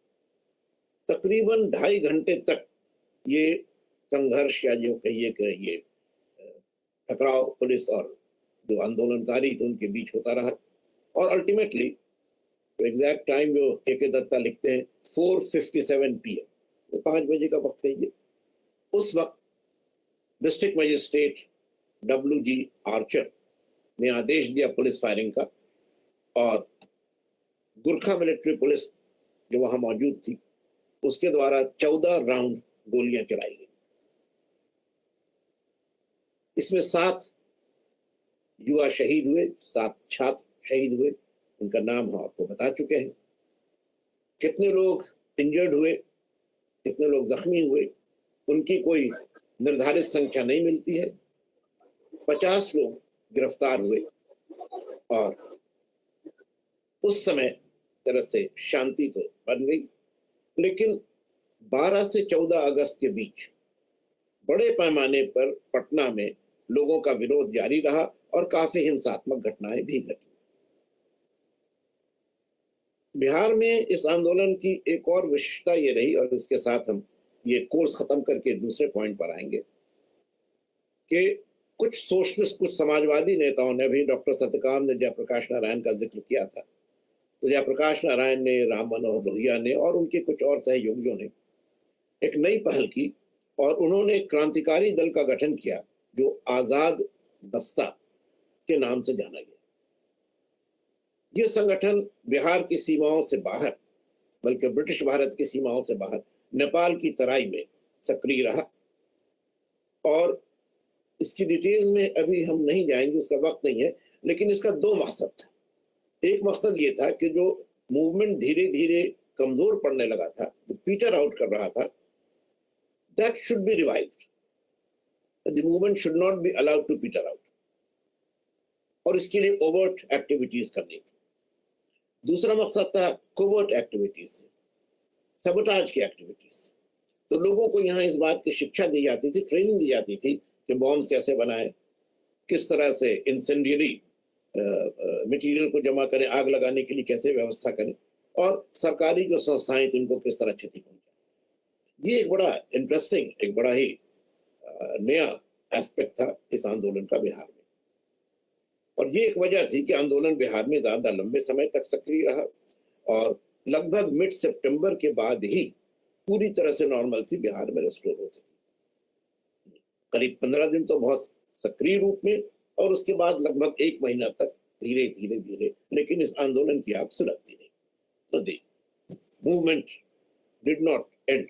तकरीबन 2.5 घंटे तक ये संघर्ष या जो कहिए कि ये टकराव पुलिस और जो आंदोलनकारी थे उनके बीच होता रहा, और अल्टीमेटली तो एग्जैक्ट टाइम जो के दत्ता लिखते हैं 4:57 PM, 5 बजे का वक्त है ये। उस वक्त डिस्ट्रिक्ट मजिस्ट्रेट WG आर्चर ने आदेश दिया पुलिस फायरिंग का, और गुरखा मिलिट्री पुलिस जो वहां मौजूद थी उसके द्वारा 14 राउंड गोलियां चलाई गई। इसमें 7 युवा शहीद हुए, 7 छात्र शहीद हुए, उनका नाम हम आपको बता चुके हैं। कितने लोग इंजर्ड हुए, कितने लोग जख्मी हुए, उनकी कोई निर्धारित संख्या नहीं मिलती है। 50 लोग गिरफ्तार हुए, और उस समय तरह से शांति तो बन गई, लेकिन 12 से 14 अगस्त के बीच बड़े पैमाने पर पटना में लोगों का विरोध जारी रहा और काफी हिंसात्मक घटनाएं भी घटी। बिहार में इस आंदोलन की एक और विशेषता ये रही, और इसके साथ हम ये कोर्स खत्म करके दूसरे पॉइंट पर आएंगे, कि कुछ सोशलिस्ट, कुछ समाजवादी नेताओं ने भी, डॉक्टर सत्यकाम ने जयप्रकाश नारायण का जिक्र किया था, तो जयप्रकाश नारायण ने, राम मनोहर लोहिया ने और उनके कुछ और सहयोगियों ने एक नई पहल की, और उन्होंने एक क्रांतिकारी दल का गठन किया जो आजाद दस्ता के नाम से जाना गया। यह संगठन बिहार की सीमाओं से बाहर, बल्कि ब्रिटिश भारत की सीमाओं से बाहर नेपाल की तराई में सक्रिय रहा, और इसकी डिटेल्स में अभी हम नहीं जाएंगे, उसका वक्त नहीं है, लेकिन इसका 2 मकसद था। एक मकसद ये था कि जो मूवमेंट धीरे धीरे कमजोर पड़ने लगा था, पीटर आउट कर रहा था, that should be revived. The movement should not be allowed to peter out. और इसके लिए overt activities करनी थी। दूसरा मकसद था covert activities से, sabotage की activities। तो लोगों को यहाँ इस बात की शिक्षा दी जाती थी, ट्रेनिंग दी जाती थी कि बॉम्ब्स कैसे बनाएं, किस तरह से इंसेंडियरी मटेरियल को जमा करें, आग लगाने के लिए कैसे व्यवस्था करें, और सरकारी जो संस्थाएं थी उनको किस तरह क्षति पहुंचाएं। ये एक बड़ा इंटरेस्टिंग, एक बड़ा ही नया एस्पेक्ट था इस आंदोलन का बिहार में, और ये एक वजह थी कि आंदोलन बिहार में ज्यादा लंबे समय तक सक्रिय रहा, और लगभग मिड सितंबर के बाद ही पूरी तरह से नॉर्मलसी बिहार में रेस्टोर हो सकी। करीब 15 दिन तो बहुत सक्रिय रूप में, और उसके बाद लगभग 1 महीना तक धीरे धीरे धीरे, लेकिन इस आंदोलन की आग सुलगती नहीं। तो the movement did not end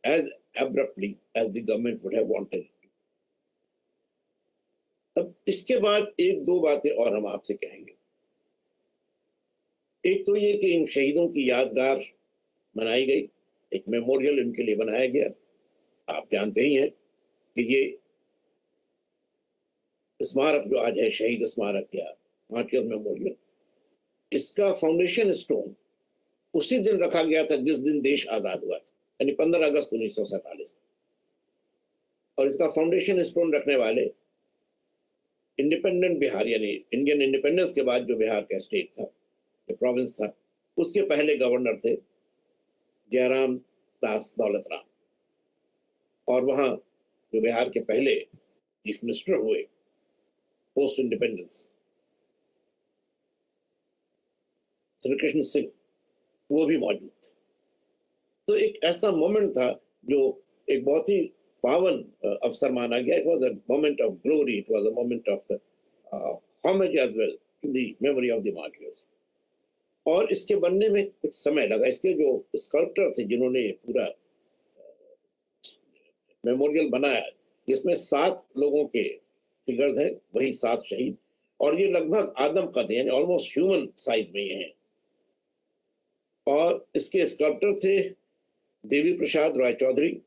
as abruptly as the government would have wanted. अब इसके बाद एक दो बातें और हम आपसे कहेंगे। एक तो ये कि इन शहीदों की यादगार बनाई गई, एक मेमोरियल इनके लिए बनाया गया। आप जानते ही हैं कि ये स्मारक जो आज है, शहीद स्मारक या मार्टियर्स मेमोरियल, इसका फाउंडेशन स्टोन उसी दिन रखा गया था जिस दिन देश आजाद हुआ था, यानी 15 अगस्त 1947। और इसका फाउंडेशन स्टोन रखने वाले इंडिपेंडेंट बिहार, यानी इंडियन इंडिपेंडेंस के बाद जो बिहार का स्टेट था, प्रोविंस था, उसके पहले गवर्नर थे जयराम दास दौलत राम। और वहां जो बिहार के पहले चीफ मिनिस्टर हुए पोस्ट इंडिपेंडेंस, श्री कृष्ण सिंह, वो भी मौजूद थे। तो एक ऐसा मोमेंट था जो एक बहुत ही पावन अवसर माना गया। It was a moment of glory, it was a moment of homage as well to the memory of the martyrs. और इसके बनने में कुछ समय लगा। इसके जो स्कल्पटर थे जिन्होंने पूरा मेमोरियल बनाया, जिसमें 7 लोगों के फिगर्स हैं, वही 7 शहीद, और ये लगभग आदम कद यानी ऑलमोस्ट ह्यूमन साइज में ये हैं। और इसके स्कल्पटर थे देवी प्रसाद राय चौधरी।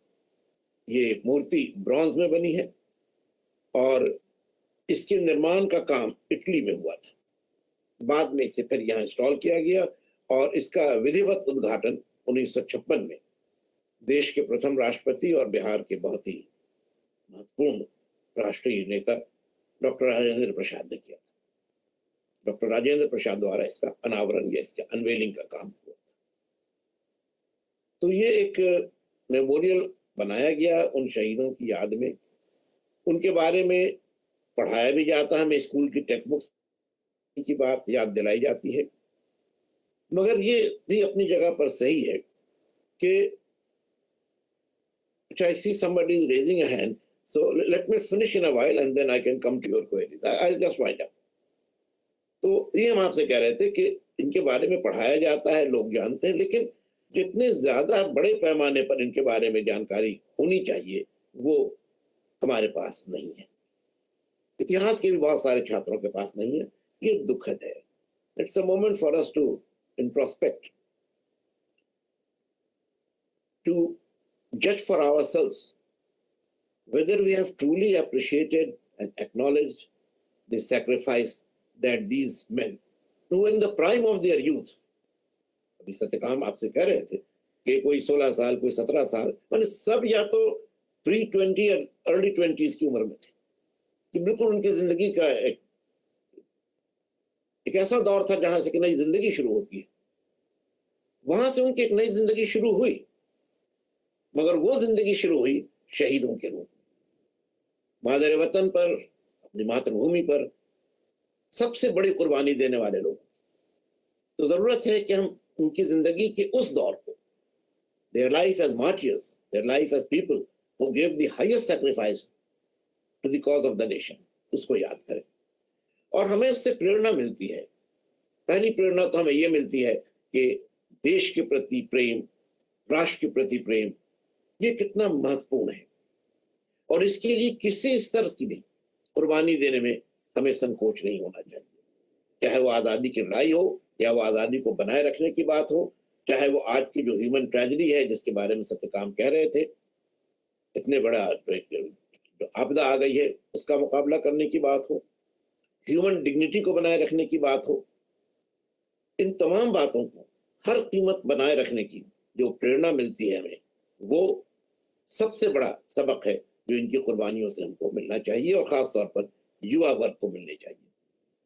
ये मूर्ति ब्रॉन्ज में बनी है और इसके निर्माण का काम इटली में हुआ था। बाद में इसे फिर यहाँ इंस्टॉल किया गया और इसका विधिवत उद्घाटन 1956 में देश के प्रथम राष्ट्रपति और बिहार के बहुत ही महत्वपूर्ण राष्ट्रीय नेता डॉक्टर राजेंद्र प्रसाद ने किया था। डॉक्टर राजेंद्र प्रसाद द्वारा इसका अनावरण या इसका अनवेलिंग का काम हुआ था। तो ये एक मेमोरियल बनाया गया उन शहीदों की याद में। उनके बारे में पढ़ाया भी जाता है, हमें स्कूल की टेक्स्ट बुक्स की बात याद दिलाई जाती है। मगर ये भी अपनी जगह पर सही है कि I see somebody is raising a hand, so let me finish in a while and then I can come to your queries. I'll just wind up. तो ये हम आपसे कह रहे थे कि इनके बारे में पढ़ाया जाता है, लोग जानते हैं, लेकिन जितने ज्यादा बड़े पैमाने पर इनके बारे में जानकारी होनी चाहिए वो हमारे पास नहीं है। इतिहास के भी बहुत सारे छात्रों के पास नहीं है। ये दुखद है। It's a moment for us to introspect, to judge for ourselves whether we have truly appreciated and acknowledged the sacrifice that these men who were in the prime of their youth, अभी सत्यकाम आपसे कह रहे थे कि कोई 16 साल, कोई 17 साल, माने सब या तो प्री 20 या अर्ली 20s की उम्र में थे, कि बिल्कुल उनकी जिंदगी का एक ऐसा दौर था जहां से एक नई जिंदगी शुरू होती है। वहां से उनकी एक नई जिंदगी शुरू हुई, मगर वो जिंदगी शुरू हुई शहीदों के रूप में, मादर वतन पर, अपनी मातृभूमि पर सबसे बड़ी कुर्बानी देने वाले लोग। तो जरूरत है कि हम उनकी जिंदगी के उस दौर को, their life as martyrs, their life as people who gave the highest sacrifice to the cause of the nation, उसको याद करें। और हमें उससे प्रेरणा मिलती है। पहली प्रेरणा तो हमें ये मिलती है कि देश के प्रति प्रेम, राष्ट्र के प्रति प्रेम, ये कितना महत्वपूर्ण है और इसके लिए किसी स्तर की भी कुर्बानी देने में हमें संकोच नहीं होना चाहिए। चाहे वो आज़ादी की लड़ाई हो या वो आज़ादी को बनाए रखने की बात हो, चाहे वो आज की जो ह्यूमन ट्रेजेडी है जिसके बारे में सत्यकाम कह रहे थे, इतने बड़ा जो आपदा आ गई है उसका मुकाबला करने की बात हो, ह्यूमन डिग्निटी को बनाए रखने की बात हो, इन तमाम बातों को हर कीमत बनाए रखने की जो प्रेरणा मिलती है हमें, वो सबसे बड़ा सबक है जो इनकी कुर्बानियों से हमको मिलना चाहिए और खास तौर पर युवा वर्ग को मिलनी चाहिए।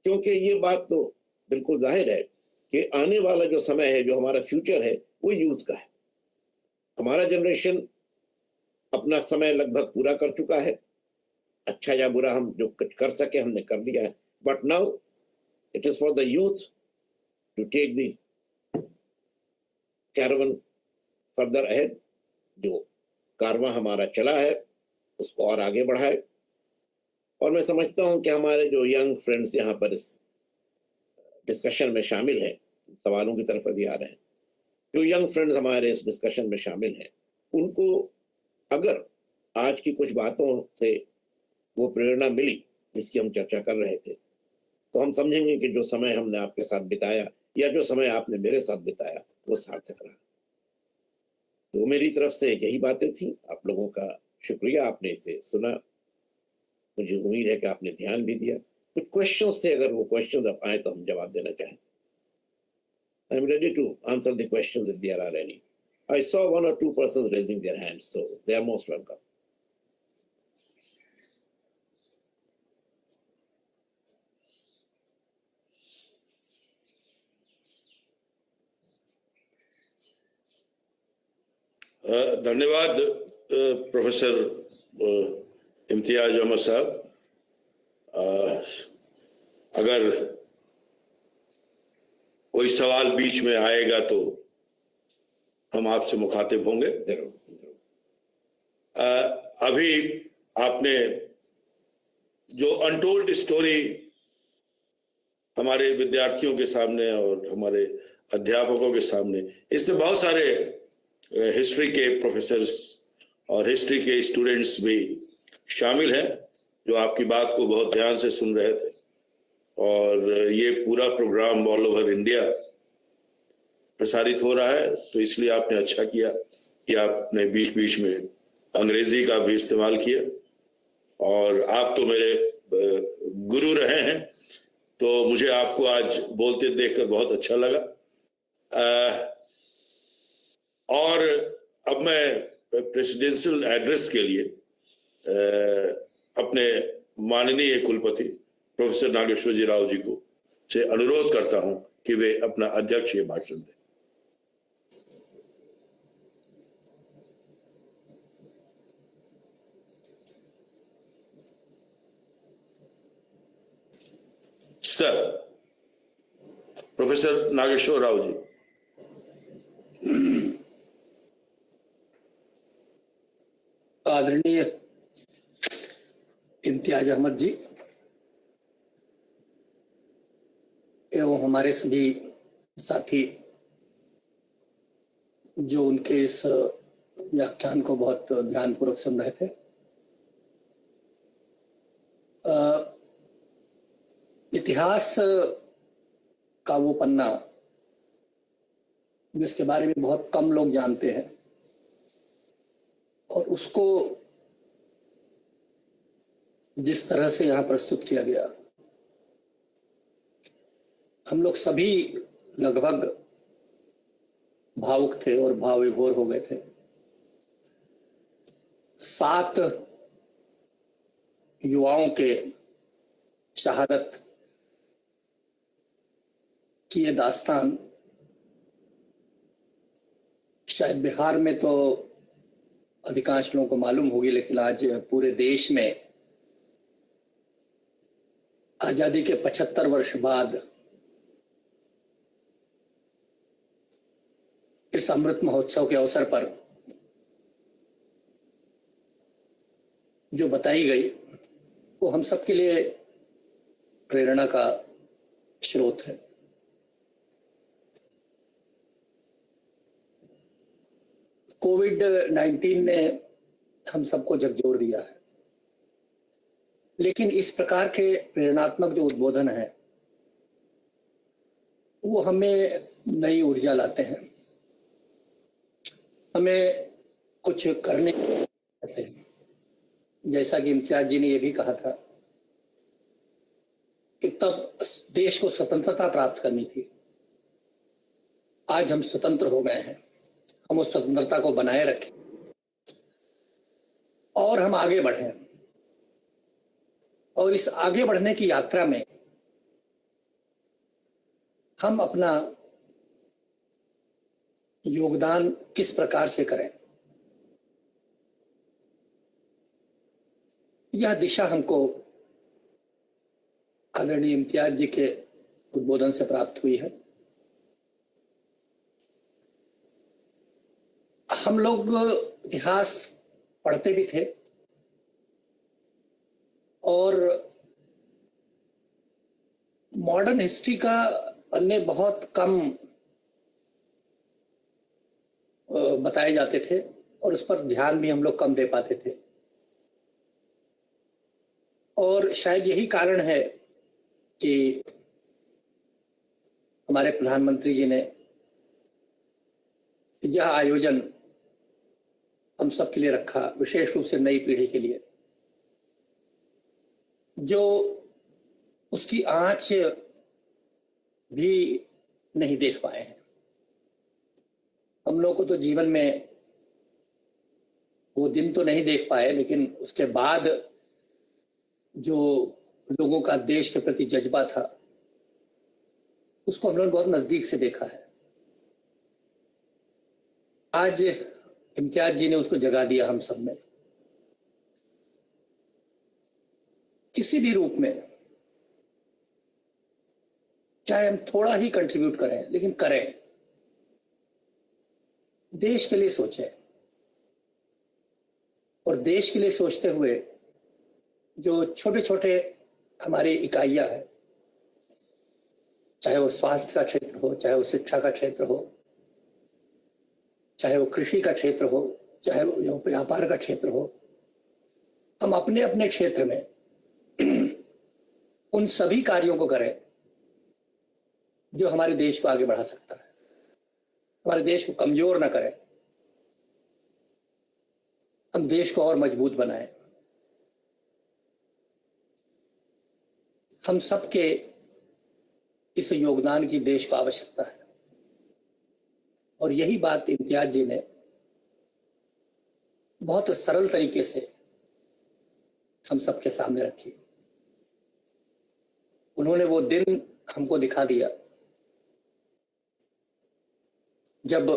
क्योंकि ये बात तो बिल्कुल जाहिर है कि आने वाला जो समय है, जो हमारा फ्यूचर है, वो यूथ का है। हमारा जनरेशन अपना समय लगभग पूरा कर चुका है। अच्छा या बुरा हम जो कुछ कर सके हमने कर लिया है, but now it is for the youth to take the caravan further ahead. जो कारवां हमारा चला है उसको और आगे बढ़ाए। और मैं समझता हूं कि हमारे जो यंग फ्रेंड्स यहाँ पर इस डिस्कशन में शामिल हैं, सवालों की तरफ अभी आ रहे हैं, जो यंग फ्रेंड्स हमारे इस डिस्कशन में शामिल हैं, उनको अगर आज की कुछ बातों से वो प्रेरणा मिली जिसकी हम चर्चा कर रहे थे, तो हम समझेंगे कि जो समय हमने आपके साथ बिताया या जो समय आपने मेरे साथ बिताया वो सार्थक रहा। तो मेरी तरफ से यही बातें थी। आप लोगों का शुक्रिया, आपने इसे सुना। मुझे उम्मीद है कि आपने ध्यान भी दिया। कुछ क्वेश्चंस थे, अगर वो क्वेश्चंस आप आए तो हम जवाब देना चाहें। I am ready to answer the questions if there are any. I saw one or two persons raising their hands, so they are most welcome. धन्यवाद प्रोफेसर इम्तियाज अहमद साहब। अगर कोई सवाल बीच में आएगा तो हम आपसे मुखातिब होंगे। अभी आपने जो अनटोल्ड स्टोरी हमारे विद्यार्थियों के सामने और हमारे अध्यापकों के सामने, इसमें बहुत सारे हिस्ट्री के प्रोफेसर्स और हिस्ट्री के स्टूडेंट्स भी शामिल हैं जो आपकी बात को बहुत ध्यान से सुन रहे थे। और ये पूरा प्रोग्राम ऑल ओवर इंडिया प्रसारित हो रहा है, तो इसलिए आपने अच्छा किया कि आपने बीच बीच में अंग्रेजी का भी इस्तेमाल किया। और आप तो मेरे गुरु रहे हैं, तो मुझे आपको आज बोलते देखकर बहुत अच्छा लगा। और अब मैं प्रेसिडेंशियल एड्रेस के लिए अपने माननीय कुलपति प्रोफेसर नागेश्वर जी राव जी को से अनुरोध करता हूं कि वे अपना अध्यक्षीय भाषण दें। Sir, professor Nageshwar Rao ji. आदरणीय इम्तियाज अहमद जी एवं हमारे सभी साथी जो उनके इस व्याख्यान को बहुत ध्यानपूर्वक सुन रहे थे, इतिहास का वो पन्ना जिसके बारे में बहुत कम लोग जानते हैं और उसको जिस तरह से यहाँ प्रस्तुत किया गया, हम लोग सभी लगभग भावुक थे और भाव विभोर हो गए थे। 7 युवाओं के शहादत की ये दास्तान शायद बिहार में तो अधिकांश लोगों को मालूम होगी, लेकिन आज पूरे देश में आजादी के 75 वर्ष बाद इस अमृत महोत्सव के अवसर पर जो बताई गई वो हम सबके लिए प्रेरणा का स्रोत है। कोविड-19 ने हम सबको झकझोर दिया है, लेकिन इस प्रकार के प्रेरणात्मक जो उद्बोधन है वो हमें नई ऊर्जा लाते हैं, हमें कुछ करने देते हैं। जैसा कि इम्तियाज जी ने ये भी कहा था कि तब देश को स्वतंत्रता प्राप्त करनी थी, आज हम स्वतंत्र हो गए हैं, हम उस स्वतंत्रता को बनाए रखें और हम आगे बढ़ें। और इस आगे बढ़ने की यात्रा में हम अपना योगदान किस प्रकार से करें, यह दिशा हमको आदरणीय इम्तियाज जी के उद्बोधन से प्राप्त हुई है। हम लोग इतिहास पढ़ते भी थे और मॉडर्न हिस्ट्री का पन्ने बहुत कम बताए जाते थे, और उस पर ध्यान भी हम लोग कम दे पाते थे। और शायद यही कारण है कि हमारे प्रधानमंत्री जी ने यह आयोजन हम सब के लिए रखा, विशेष रूप से नई पीढ़ी के लिए, जो उसकी आंच भी नहीं देख पाए हैं। हम लोग को तो जीवन में वो दिन तो नहीं देख पाए, लेकिन उसके बाद जो लोगों का देश के प्रति जज्बा था, उसको हम लोगों ने बहुत नजदीक से देखा है। आज इम्तियाज जी ने उसको जगा दिया हम सब में, किसी भी रूप में, चाहे हम थोड़ा ही कंट्रीब्यूट करें, लेकिन करें, देश के लिए सोचें। और देश के लिए सोचते हुए जो छोटे छोटे हमारी इकाइयां हैं, चाहे वो स्वास्थ्य का क्षेत्र हो, चाहे वो शिक्षा का क्षेत्र हो, चाहे वो कृषि का क्षेत्र हो, चाहे वो व्यापार का क्षेत्र हो, हम अपने अपने क्षेत्र में उन सभी कार्यों को करें जो हमारे देश को आगे बढ़ा सकता है, हमारे देश को कमजोर ना करें, हम देश को और मजबूत बनाएं। हम सबके इस योगदान की देश को आवश्यकता है, और यही बात इम्तियाज जी ने बहुत सरल तरीके से हम सबके सामने रखी। उन्होंने वो दिन हमको दिखा दिया जब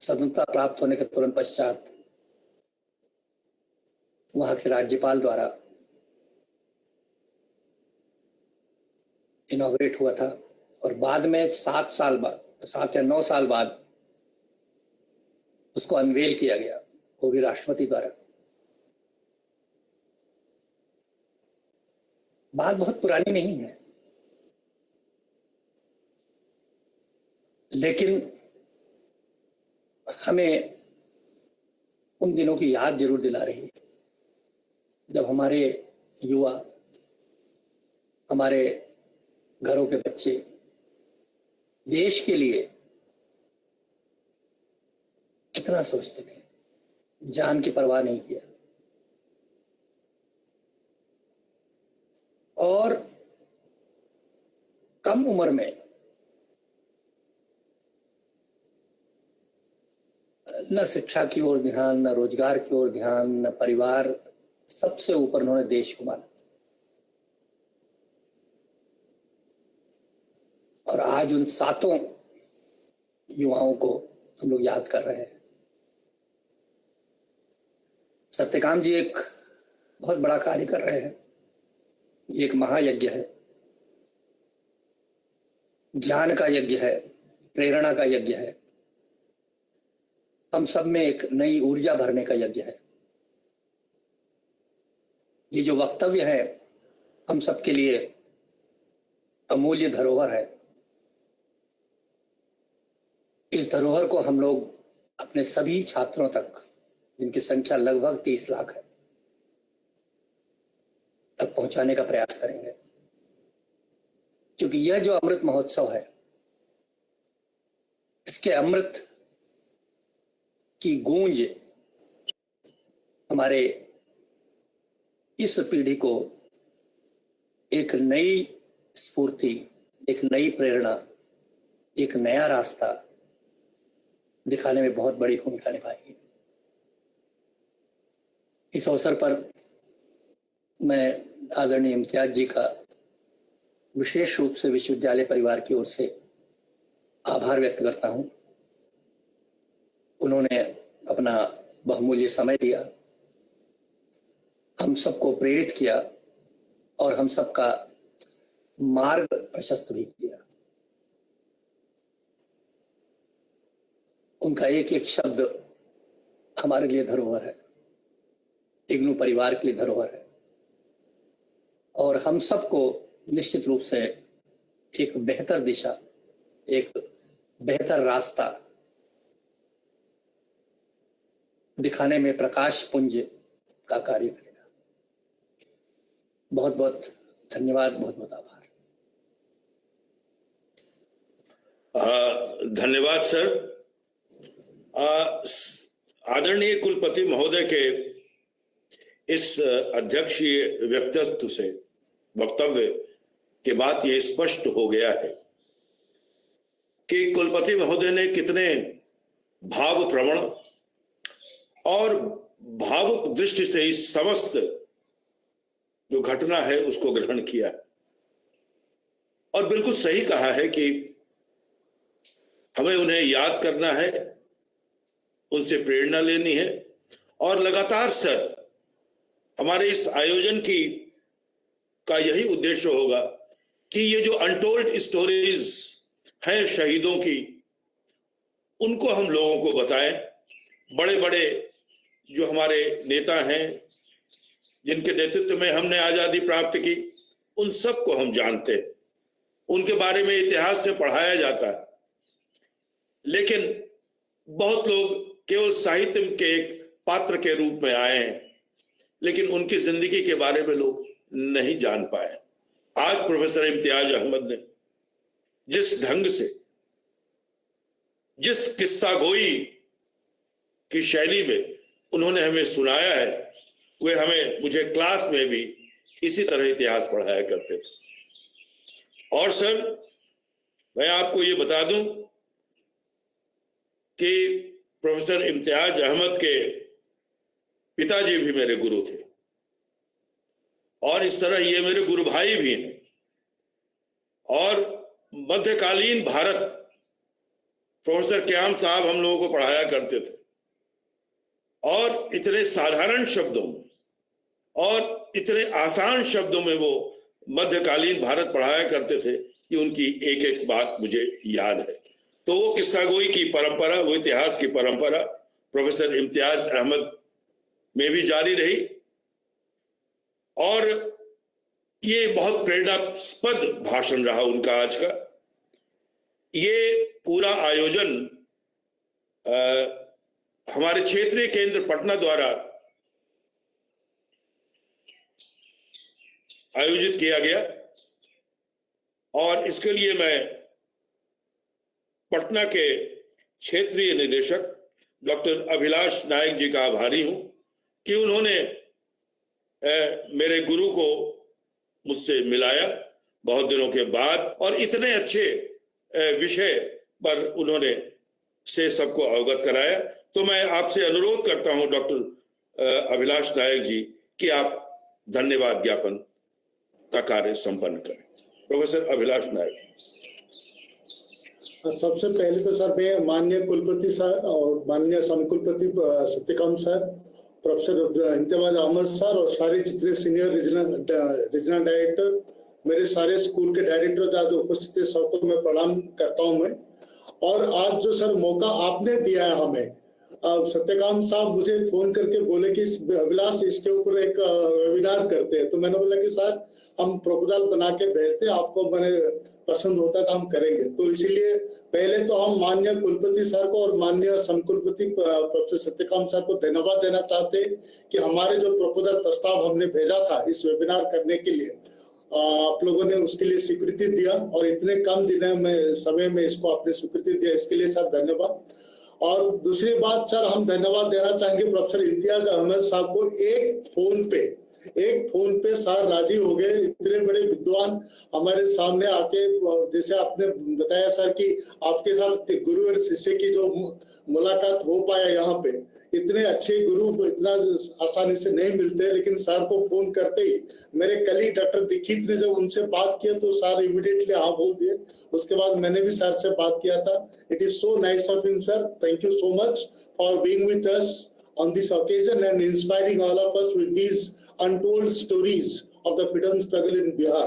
स्वतंत्रता प्राप्त होने के तुरंत पश्चात वहां के राज्यपाल द्वारा इनॉग्रेट हुआ था, और बाद में 7 साल बाद, 7 या 9 साल बाद उसको अनवेल किया गया, वो भी राष्ट्रपति द्वारा। बात बहुत पुरानी नहीं है, लेकिन हमें उन दिनों की याद जरूर दिला रही है जब हमारे युवा, हमारे घरों के बच्चे देश के लिए कितना सोचते थे, जान की परवाह नहीं किया। और कम उम्र में न शिक्षा की ओर ध्यान, न रोजगार की ओर ध्यान, न परिवार, सबसे ऊपर उन्होंने देश को माना। और आज उन 7 युवाओं को हम लोग याद कर रहे हैं। सत्यकाम जी एक बहुत बड़ा कार्य कर रहे हैं, ये एक महायज्ञ है, ज्ञान का यज्ञ है, प्रेरणा का यज्ञ है, हम सब में एक नई ऊर्जा भरने का यज्ञ है। ये जो वक्तव्य है हम सबके लिए अमूल्य धरोहर है। इस धरोहर को हम लोग अपने सभी छात्रों तक, जिनकी संख्या लगभग 30 लाख है, तक पहुंचाने का प्रयास करेंगे, क्योंकि यह जो अमृत महोत्सव है, इसके अमृत की गूंज हमारे इस पीढ़ी को एक नई स्फूर्ति, एक नई प्रेरणा, एक नया रास्ता दिखाने में बहुत बड़ी भूमिका निभाएगी। इस अवसर पर मैं आदरणीय इम्तियाज जी का विशेष रूप से विश्वविद्यालय परिवार की ओर से आभार व्यक्त करता हूं। उन्होंने अपना बहुमूल्य समय दिया, हम सबको प्रेरित किया और हम सबका मार्ग प्रशस्त भी किया। उनका एक एक शब्द हमारे लिए धरोहर है, इग्नू परिवार के लिए धरोहर है, और हम सबको निश्चित रूप से एक बेहतर दिशा, एक बेहतर रास्ता दिखाने में प्रकाश पुंज का कार्य करेगा। बहुत बहुत धन्यवाद, बहुत बहुत आभार। धन्यवाद सर। आदरणीय कुलपति महोदय के इस अध्यक्षीय व्यक्तित्व से वक्तव्य के बाद ये स्पष्ट हो गया है कि कुलपति महोदय ने कितने भावप्रवण और भावुक दृष्टि से इस समस्त जो घटना है उसको ग्रहण किया और बिल्कुल सही कहा है कि हमें उन्हें याद करना है, उनसे प्रेरणा लेनी है और लगातार सर हमारे इस आयोजन का यही उद्देश्य होगा कि ये जो अनटोल्ड स्टोरीज हैं शहीदों की, उनको हम लोगों को बताएं। बड़े बड़े जो हमारे नेता हैं जिनके नेतृत्व में हमने आजादी प्राप्त की, उन सबको हम जानते हैं, उनके बारे में इतिहास में पढ़ाया जाता है, लेकिन बहुत लोग केवल साहित्य के एक पात्र के रूप में आए हैं, लेकिन उनकी जिंदगी के बारे में लोग नहीं जान पाए। आज प्रोफेसर इम्तियाज अहमद ने जिस ढंग से, जिस किस्सा गोई की शैली में उन्होंने हमें सुनाया है, वे मुझे क्लास में भी इसी तरह इतिहास पढ़ाया करते थे। और सर मैं आपको ये बता दूं कि प्रोफेसर इम्तियाज अहमद के पिताजी भी मेरे गुरु थे और इस तरह ये मेरे गुरु भाई भी हैं। और मध्यकालीन भारत प्रोफेसर क्याम साहब हम लोगों को पढ़ाया करते थे और इतने साधारण शब्दों में और इतने आसान शब्दों में वो मध्यकालीन भारत पढ़ाया करते थे कि उनकी एक एक बात मुझे याद है। तो वो किस्सागोई की परंपरा, वो इतिहास की परंपरा प्रोफेसर इम्तियाज अहमद में भी जारी रही और ये बहुत प्रेरणास्पद भाषण रहा उनका आज का। ये पूरा आयोजन हमारे क्षेत्रीय केंद्र पटना द्वारा आयोजित किया गया और इसके लिए मैं पटना के क्षेत्रीय निदेशक डॉक्टर अभिलाष नायक जी का आभारी हूं कि उन्होंने मेरे गुरु को मुझसे मिलाया बहुत दिनों के बाद और इतने अच्छे विषय पर उन्होंने से सबको अवगत कराया। तो मैं आपसे अनुरोध करता हूं डॉक्टर अभिलाष नायक जी कि आप धन्यवाद ज्ञापन का कार्य संपन्न करें। प्रोफेसर अभिलाष नायक। सबसे पहले तो सर मैं माननीय कुलपति सर और माननीय समकुलपति Satyakant sir, professor Imtiaz Ahmad sir और सारे जितने सीनियर रीजनल डायरेक्टर, मेरे सारे स्कूल के डायरेक्टर जो उपस्थित है सबको मैं प्रणाम करता हूं मैं। और आज जो सर मौका आपने दिया है हमें, सत्यकांत साहब मुझे फोन करके बोले कि अभिलाष इसके ऊपर एक वेबिनार करते हैं, तो मैंने बोला कि सर हम प्रपोजल बना के भेजते, आपको मैंने पसंद होता तो हम करेंगे। तो इसीलिए पहले तो हम माननीय कुलपति सर को और माननीय समकुलपति प्रोफेसर सत्यकांत सर को धन्यवाद देना चाहते हैं कि हमारे जो प्रपोजल प्रस्ताव हमने भेजा था इस वेबिनार करने के लिए, आप लोगों ने उसके लिए स्वीकृति दिया और इतने कम दिनों में समय में इसको आपने स्वीकृति दिया, इसके लिए सर धन्यवाद। और दूसरी बात सर हम धन्यवाद देना चाहेंगे प्रोफेसर इम्तियाज अहमद साहब को। एक फोन पे सर राजी हो गए, इतने बड़े विद्वान हमारे सामने आके, जैसे आपने बताया सर कि आपके साथ गुरु और शिष्य की जो मुलाकात हो पाया यहाँ पे, इतने अच्छे गुरु इतना आसानी से नहीं मिलते, लेकिन सर को फोन करते ही मेरे कलीग डॉक्टर दीक्षित ने जब उनसे बात किया तो सर इमीडिएटली हाँ बोल दिए। उसके बाद मैंने भी सर से बात किया था। It is so nice of him sir, thank you so much for being with us on this occasion and inspiring all of us with these untold stories of the freedom struggle in Bihar.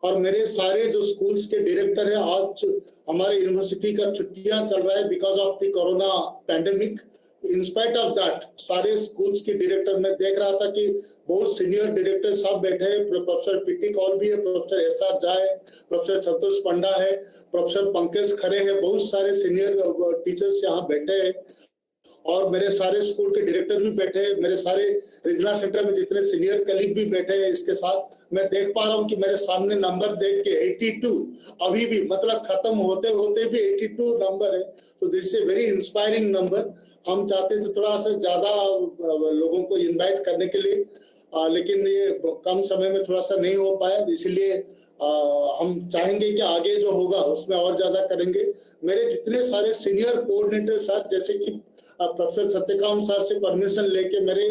और मेरे सारे जो schools के director है, आज हमारे university का छुट्टियां चल रहा है because of the corona pandemic. In spite of that सारे स्कूल्स के डायरेक्टर, मैं देख रहा था कि बहुत सीनियर डायरेक्टर सब बैठे हैं। प्रोफेसर पीटी कौल भी है, प्रोफेसर एस.आर. झा है, प्रोफेसर संतोष पंडा है, प्रोफेसर पंकज खरे है, बहुत सारे सीनियर टीचर्स यहाँ बैठे हैं। और मेरे सारे स्कूल के डायरेक्टर भी बैठे, मेरे सारे रीजनल सेंटर में जितने सीनियर कलीग भी बैठे हैं। इसके साथ मैं देख पा रहा हूं कि मेरे सामने नंबर देख के 82 अभी भी, मतलब खत्म होते होते भी 82 नंबर है। तो this is very inspiring number. हम चाहते थे थोड़ा सा ज्यादा लोगों को इनवाइट करने के लिए, लेकिन ये कम समय में थोड़ा सा नहीं हो पाया, इसलिए हम चाहेंगे कि आगे जो होगा उसमें और ज्यादा करेंगे। मेरे जितने सारे सीनियर कोऑर्डिनेटर सर, जैसे कि प्रोफेसर सत्यकाम सर से परमिशन लेके मेरे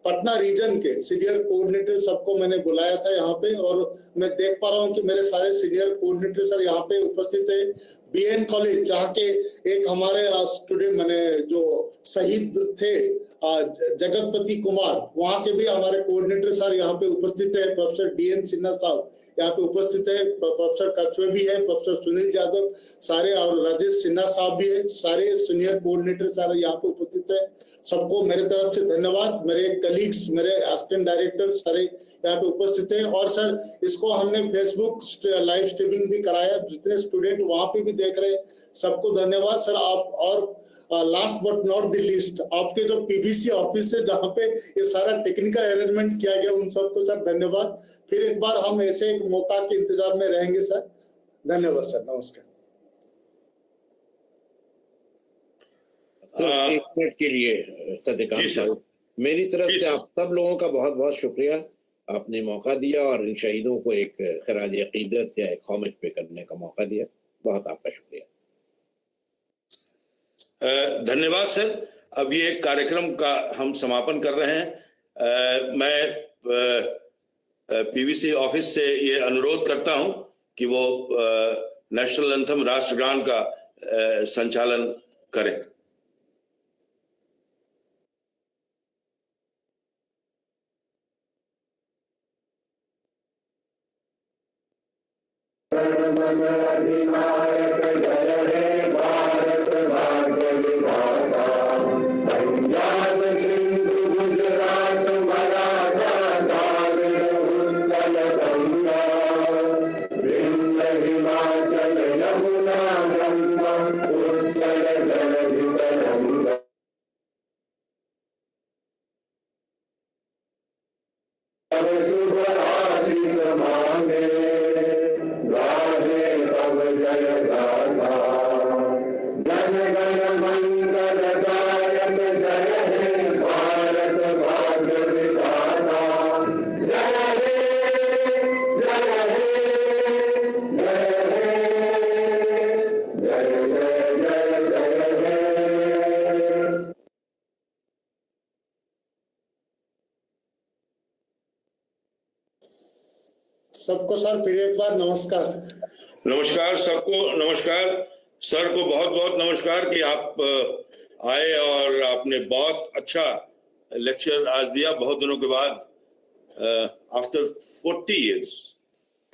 पटना रीजन के सीनियर कोऑर्डिनेटर सबको मैंने बुलाया था यहाँ पे, और मैं देख पा रहा हूँ कि मेरे सारे सीनियर कोऑर्डिनेटर सर यहाँ पे उपस्थित है। बीएन कॉलेज जहाँ के एक हमारे स्टूडेंट मैंने जो शहीद थे जगतपति कुमार, वहाँ के भी हमारे कोऑर्डिनेटर सर यहाँ पे उपस्थित है। प्रोफेसर डीएन सिन्हा साहब यहाँ पे उपस्थित है, प्रोफेसर कछुए भी है, प्रोफेसर सुनील यादव सारे, और राजेश सिन्हा साहब भी है। सारे सीनियर कोऑर्डिनेटर सर यहाँ पे उपस्थित है। सबको मेरे तरफ से धन्यवाद। मेरे कलीग्स, मेरे असिस्टेंट डायरेक्टर सारे यहाँ पे उपस्थित है। और सर इसको हमने फेसबुक लाइव स्ट्रीमिंग भी कराया, जितने स्टूडेंट वहां पे भी देख रहे हैं सबको धन्यवाद सर। आप और last but not the least, आपके जो पीबीसी ऑफिस है जहाँ पे ये सारा टेक्निकल अरेंजमेंट किया गया, उन सबको सर धन्यवाद। फिर एक बार हम ऐसे एक मौका के इंतजार में रहेंगे सर। धन्यवाद सर, नमस्कार। एक मिनट के लिए सत्यकाम साहब, मेरी तरफ से आप सब लोगों का बहुत बहुत शुक्रिया। आपने मौका दिया और इन शहीदों को एक खराज अकीदत या एक होमेज पे करने का मौका दिया। बहुत आपका शुक्रिया। धन्यवाद सर। अब ये कार्यक्रम का हम समापन कर रहे हैं। मैं पीबीसी ऑफिस से ये अनुरोध करता हूं कि वो नेशनल एंथम राष्ट्रगान का संचालन करें। सबको सर फिर एक बार नमस्कार। नमस्कार सबको, नमस्कार सर को बहुत बहुत नमस्कार कि आप आए और आपने बहुत अच्छा लेक्चर आज दिया। बहुत दिनों के बाद आफ्टर 40 इयर्स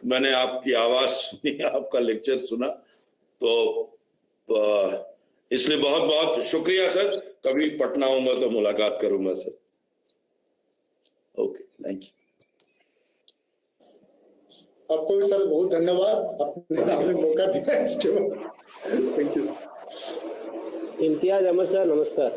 मैंने आपकी आवाज सुनी, आपका लेक्चर सुना, तो इसलिए बहुत बहुत शुक्रिया सर। कभी पटना आऊंगा तो मुलाकात करूंगा सर। Okay, thank you. आपको भी सर बहुत धन्यवाद, आपने मौका दिया इसके बाद। Thank you. Imtiaz Ahmad sir, नमस्कार।